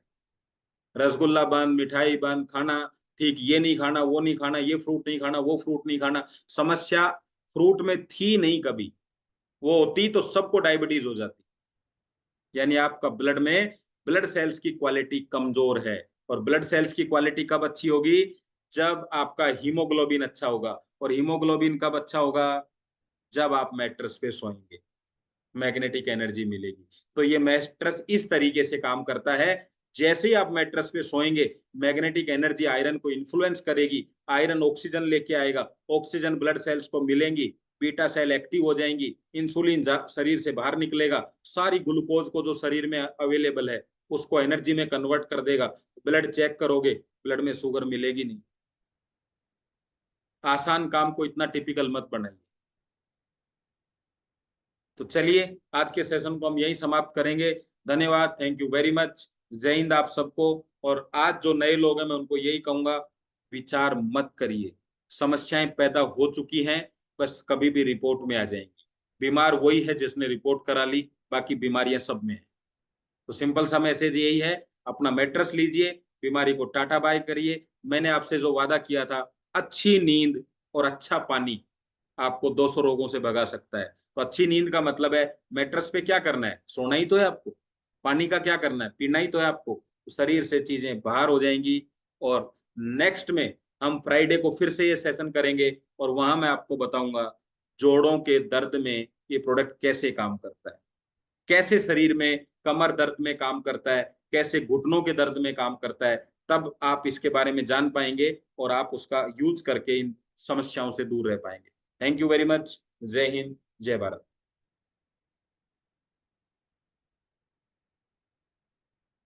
[SPEAKER 1] रसगुल्ला बंद, मिठाई बंद, खाना ठीक, ये नहीं खाना, वो नहीं खाना, ये फ्रूट नहीं खाना, वो फ्रूट नहीं खाना। समस्या फ्रूट में थी नहीं कभी, वो होती तो सबको डायबिटीज हो जाती। यानी आपका ब्लड में ब्लड सेल्स की क्वालिटी कमजोर है। और ब्लड सेल्स की क्वालिटी कब अच्छी होगी? जब आपका हीमोग्लोबिन अच्छा होगा। और हीमोग्लोबिन कब अच्छा होगा? जब आप मैट्रेस पे सोएंगे, मैग्नेटिक एनर्जी मिलेगी। तो ये मैट्रेस इस तरीके से काम करता है, जैसे ही आप मैट्रेस पे सोएंगे मैग्नेटिक एनर्जी आयरन को इन्फ्लुएंस करेगी, आयरन ऑक्सीजन लेके आएगा, ऑक्सीजन ब्लड सेल्स को मिलेंगी, बीटा सेल एक्टिव हो जाएंगी, इंसुलिन शरीर से बाहर निकलेगा, सारी ग्लूकोज को जो शरीर में अवेलेबल है उसको एनर्जी में कन्वर्ट कर देगा। ब्लड चेक करोगे, ब्लड में शुगर मिलेगी नहीं। आसान काम को इतना टिपिकल मत बनाइए। तो चलिए आज के सेशन को हम यही समाप्त करेंगे। धन्यवाद, थैंक यू वेरी मच। जय हिंद आप सबको। और आज जो नए लोग हैं मैं उनको यही कहूंगा, विचार मत करिए, समस्याएं पैदा हो चुकी हैं, बस कभी भी रिपोर्ट में आ जाएंगी। बीमार वही है जिसने रिपोर्ट करा ली, बाकी बीमारियां सब में है। तो सिंपल सा मैसेज यही है, अपना मैट्रेस लीजिए, बीमारी को टाटा बाय करिए। मैंने आपसे जो वादा किया था, अच्छी नींद और अच्छा पानी आपको 200 रोगों से भगा सकता है। तो अच्छी नींद का मतलब है मैट्रेस पे क्या करना है? सोना ही तो है आपको। पानी का क्या करना है? पीना ही तो है आपको। तो शरीर से चीजें बाहर हो जाएंगी। और नेक्स्ट में हम फ्राइडे को फिर से ये सेशन करेंगे, और वहां मैं आपको बताऊंगा जोड़ों के दर्द में ये प्रोडक्ट कैसे काम करता है, कैसे शरीर में कमर दर्द में काम करता है, कैसे घुटनों के दर्द में काम करता है। तब आप इसके बारे में जान पाएंगे और आप उसका यूज करके इन समस्याओं से दूर रह पाएंगे। Thank you very much. जय हिंद, जय भारत।